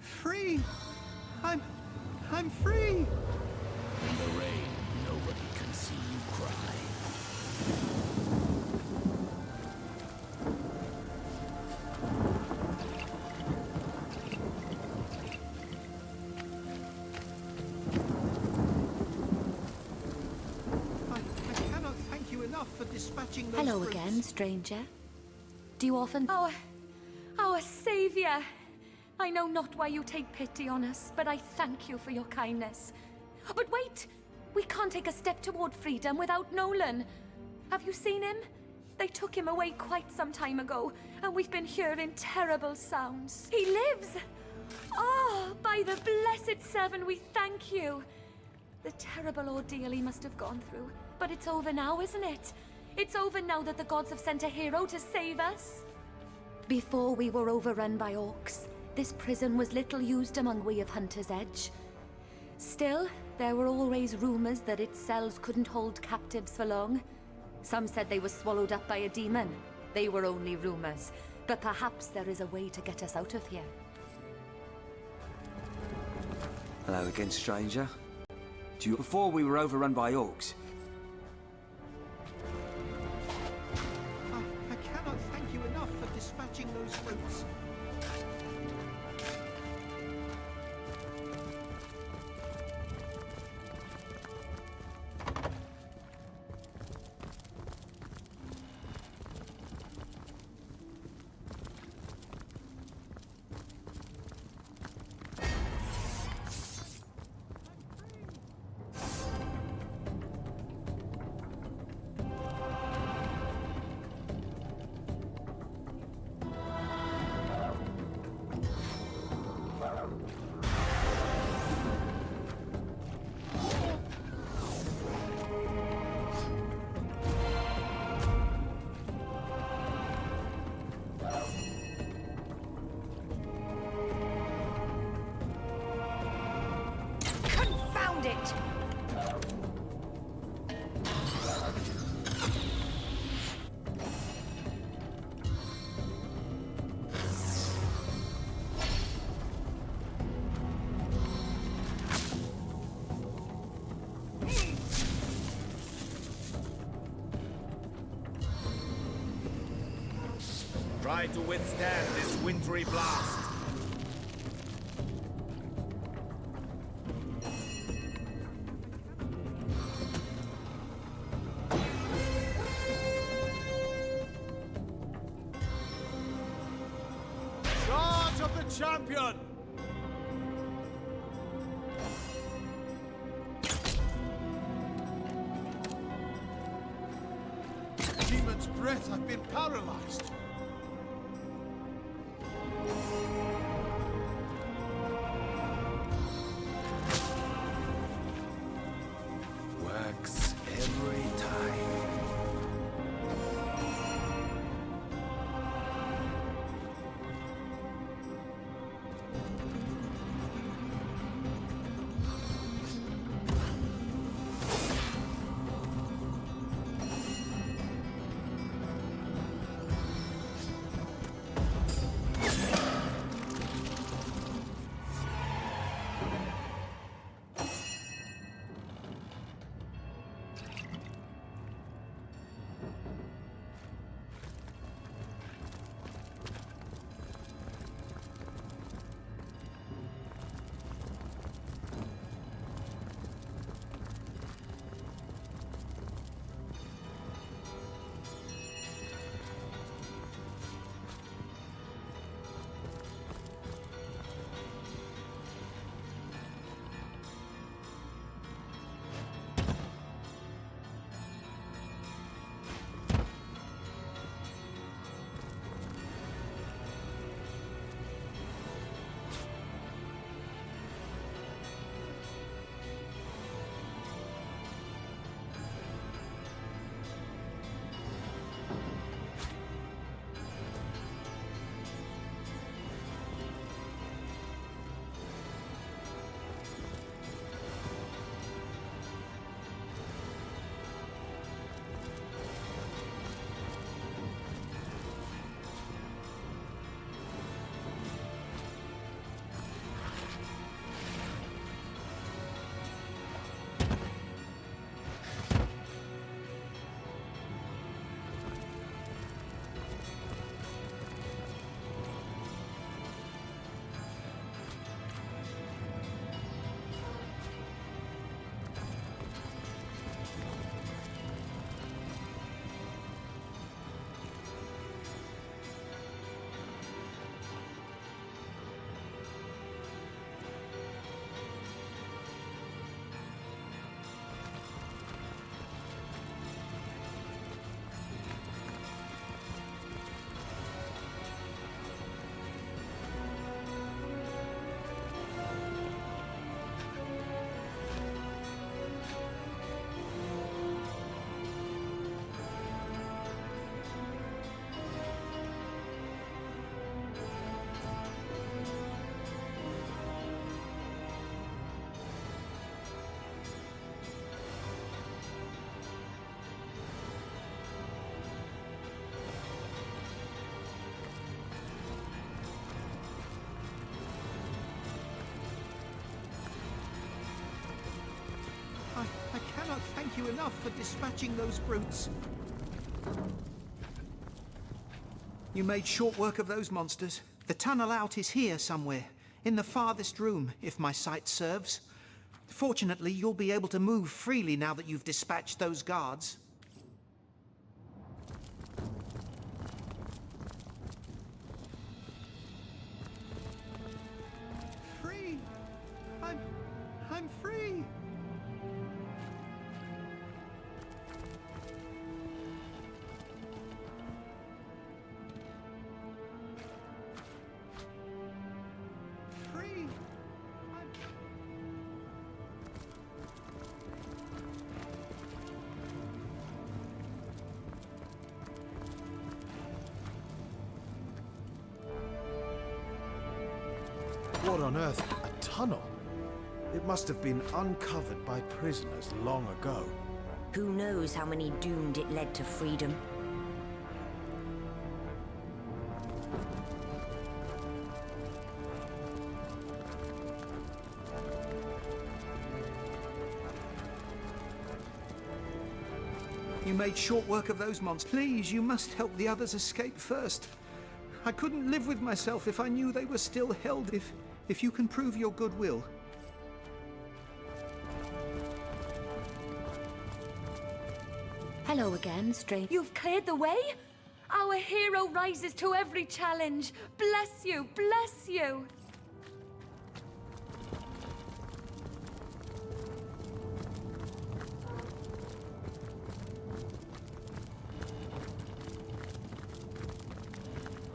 Free! I'm free! In the rain, nobody can see you cry. I cannot thank you enough for dispatching those Hello fruits. again, stranger. Do you often... Our savior! I know not why you take pity on us, but I thank you for your kindness. But wait! We can't take a step toward freedom without Nolan. Have you seen him? They took him away quite some time ago, and we've been hearing terrible sounds. He lives! Oh, by the blessed Seven, we thank you! The terrible ordeal he must have gone through. But it's over now, isn't it? It's over now that the gods have sent a hero to save us. Before we were overrun by orcs, this prison was little used among we of Hunter's Edge. Still, there were always rumors that its cells couldn't hold captives for long. Some said they were swallowed up by a demon. They were only rumors, but perhaps there is a way to get us out of here. Hello again, stranger. Before we were overrun by orcs. I cannot thank you enough for dispatching those fruits. Confound it! Try to withstand this wintry blast. Charge of the champion! Demon's breath, I've been paralyzed. Works every time. enough for dispatching those brutes. You made short work of those monsters. The tunnel out is here somewhere, in the farthest room, if my sight serves. Fortunately, you'll be able to move freely now that you've dispatched those guards. Free! I'm free! Free! What on earth? A tunnel? It must have been uncovered by prisoners long ago. Who knows how many doomed it led to freedom? You made short work of those monsters. Please, you must help the others escape first. I couldn't live with myself if I knew they were still held. If you can prove your goodwill. Hello again, stranger. You've cleared the way? Our hero rises to every challenge. Bless you, bless you.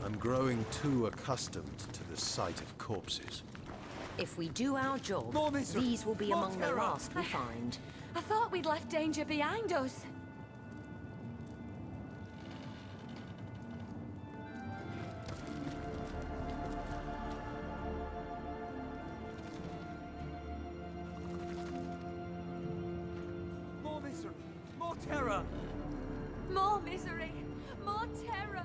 I'm growing too accustomed to the sight of corpses. If we do our job, these will be among the last we find. I thought we'd left danger behind us. More misery, more terror. More misery, more terror.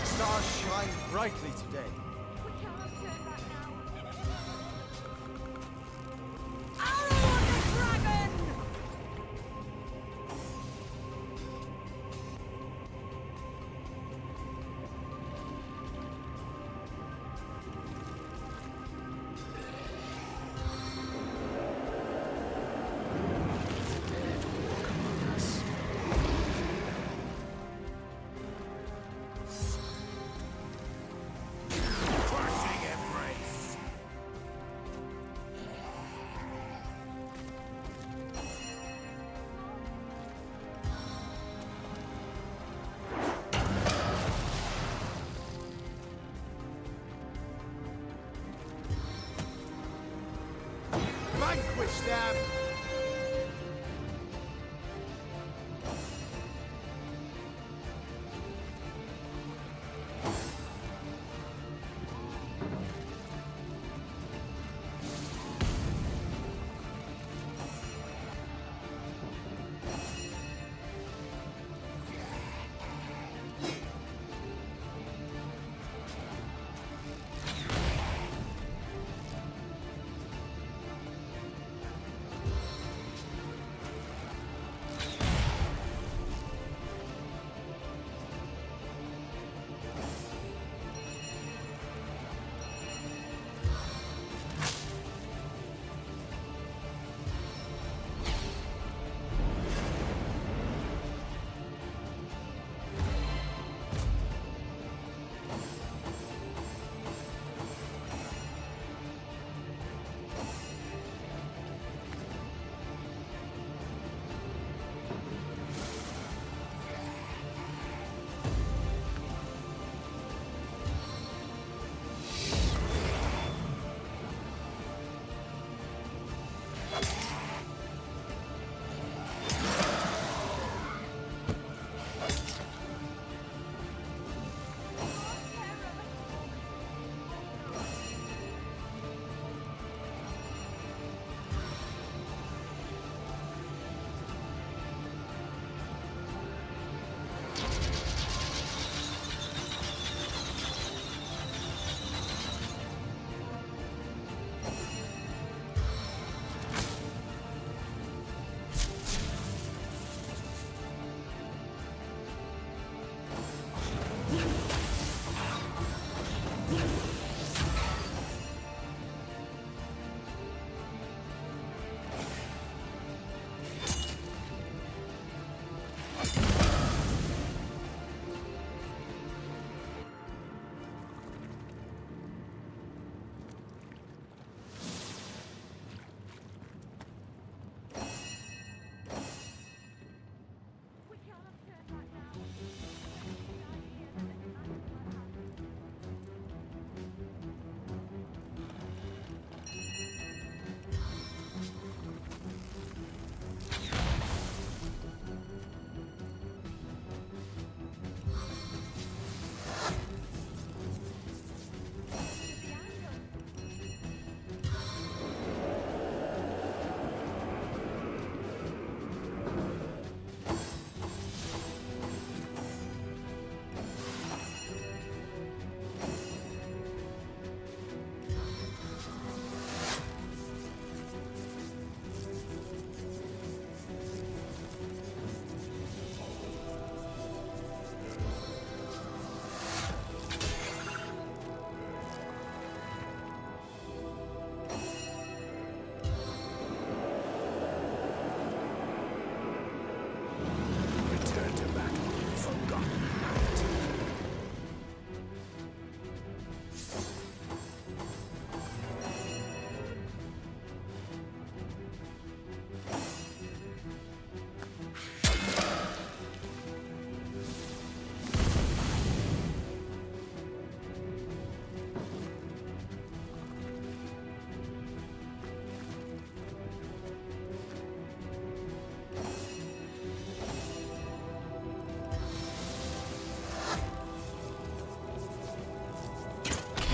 Stars shine brightly today. Grab!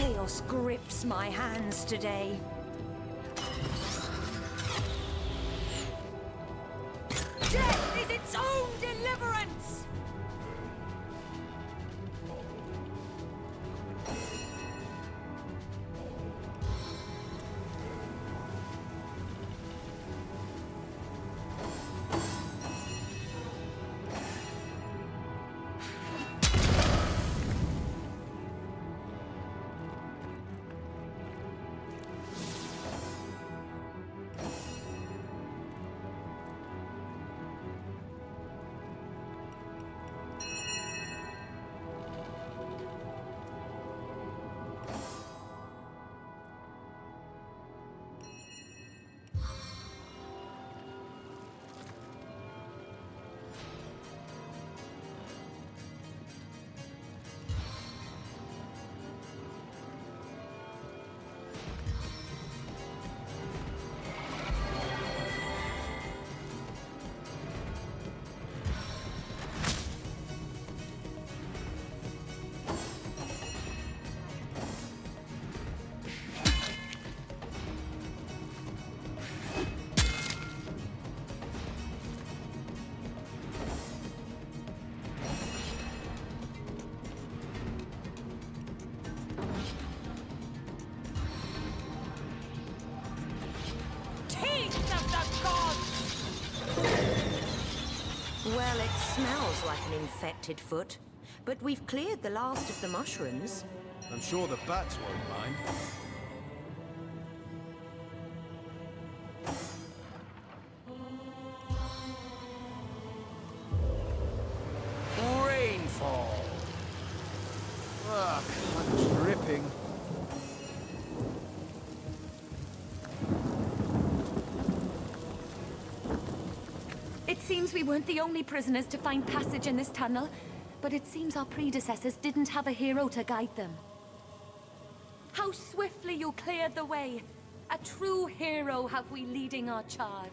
Chaos grips my hands today. Death is its own deliverance! Well, it smells like an infected foot, but we've cleared the last of the mushrooms. I'm sure the bats won't mind. Rainfall. Ugh, I'm dripping. It seems we weren't the only prisoners to find passage in this tunnel, but it seems our predecessors didn't have a hero to guide them. How swiftly you cleared the way! A true hero have we leading our charge.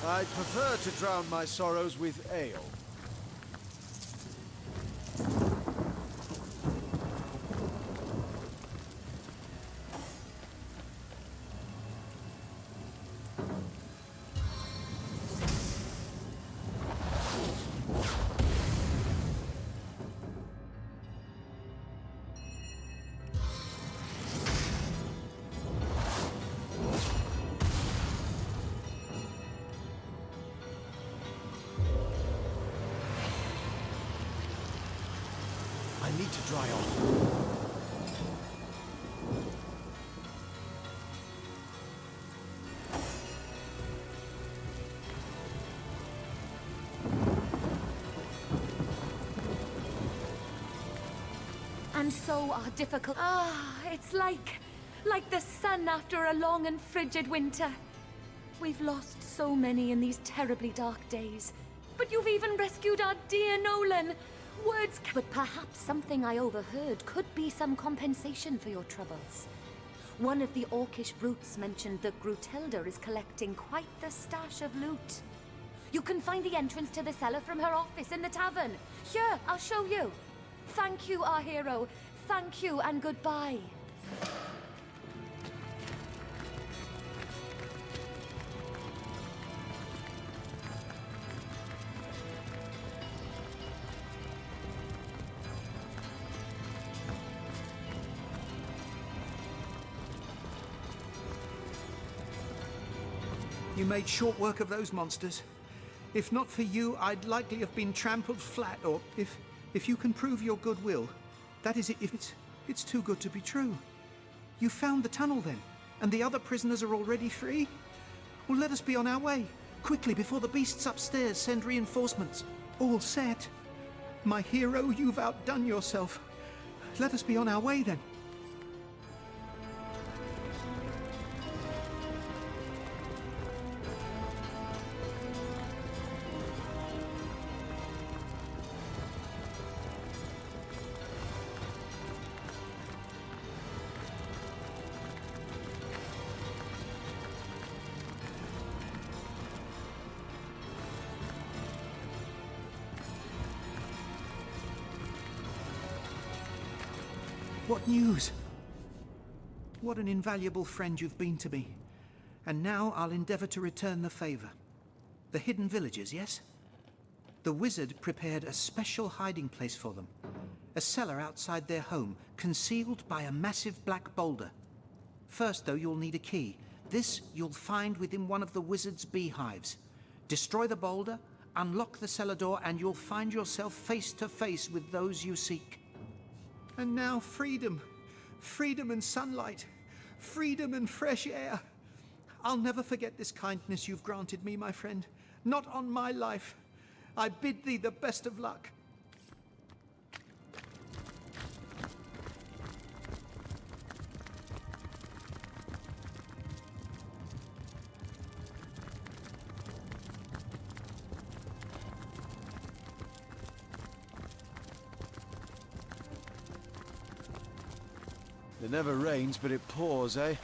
I'd prefer to drown my sorrows with ale. I need to dry off. And so our difficult... it's like the sun after a long and frigid winter. We've lost so many in these terribly dark days. But you've even rescued our dear Nolan. Words but perhaps something I overheard could be some compensation for your troubles. One of the orcish brutes mentioned that Grutelda is collecting quite the stash of loot. You can find the entrance to the cellar from her office in the tavern. Here, I'll show you. Thank you, our hero. Thank you and goodbye. You made short work of those monsters. If not for you, I'd likely have been trampled flat, or if you can prove your goodwill, that is if it's too good to be true. You found the tunnel then, and the other prisoners are already free? Well, let us be on our way. Quickly, before the beasts upstairs send reinforcements. All set. My hero, you've outdone yourself. Let us be on our way then. What news? What an invaluable friend you've been to me. And now I'll endeavor to return the favor. The hidden villages, yes? The wizard prepared a special hiding place for them. A cellar outside their home, concealed by a massive black boulder. First, though, you'll need a key. This you'll find within one of the wizard's beehives. Destroy the boulder, unlock the cellar door, and you'll find yourself face to face with those you seek. And now freedom. Freedom and sunlight. Freedom and fresh air. I'll never forget this kindness you've granted me, my friend. Not on my life. I bid thee the best of luck. It never rains, but it pours, eh?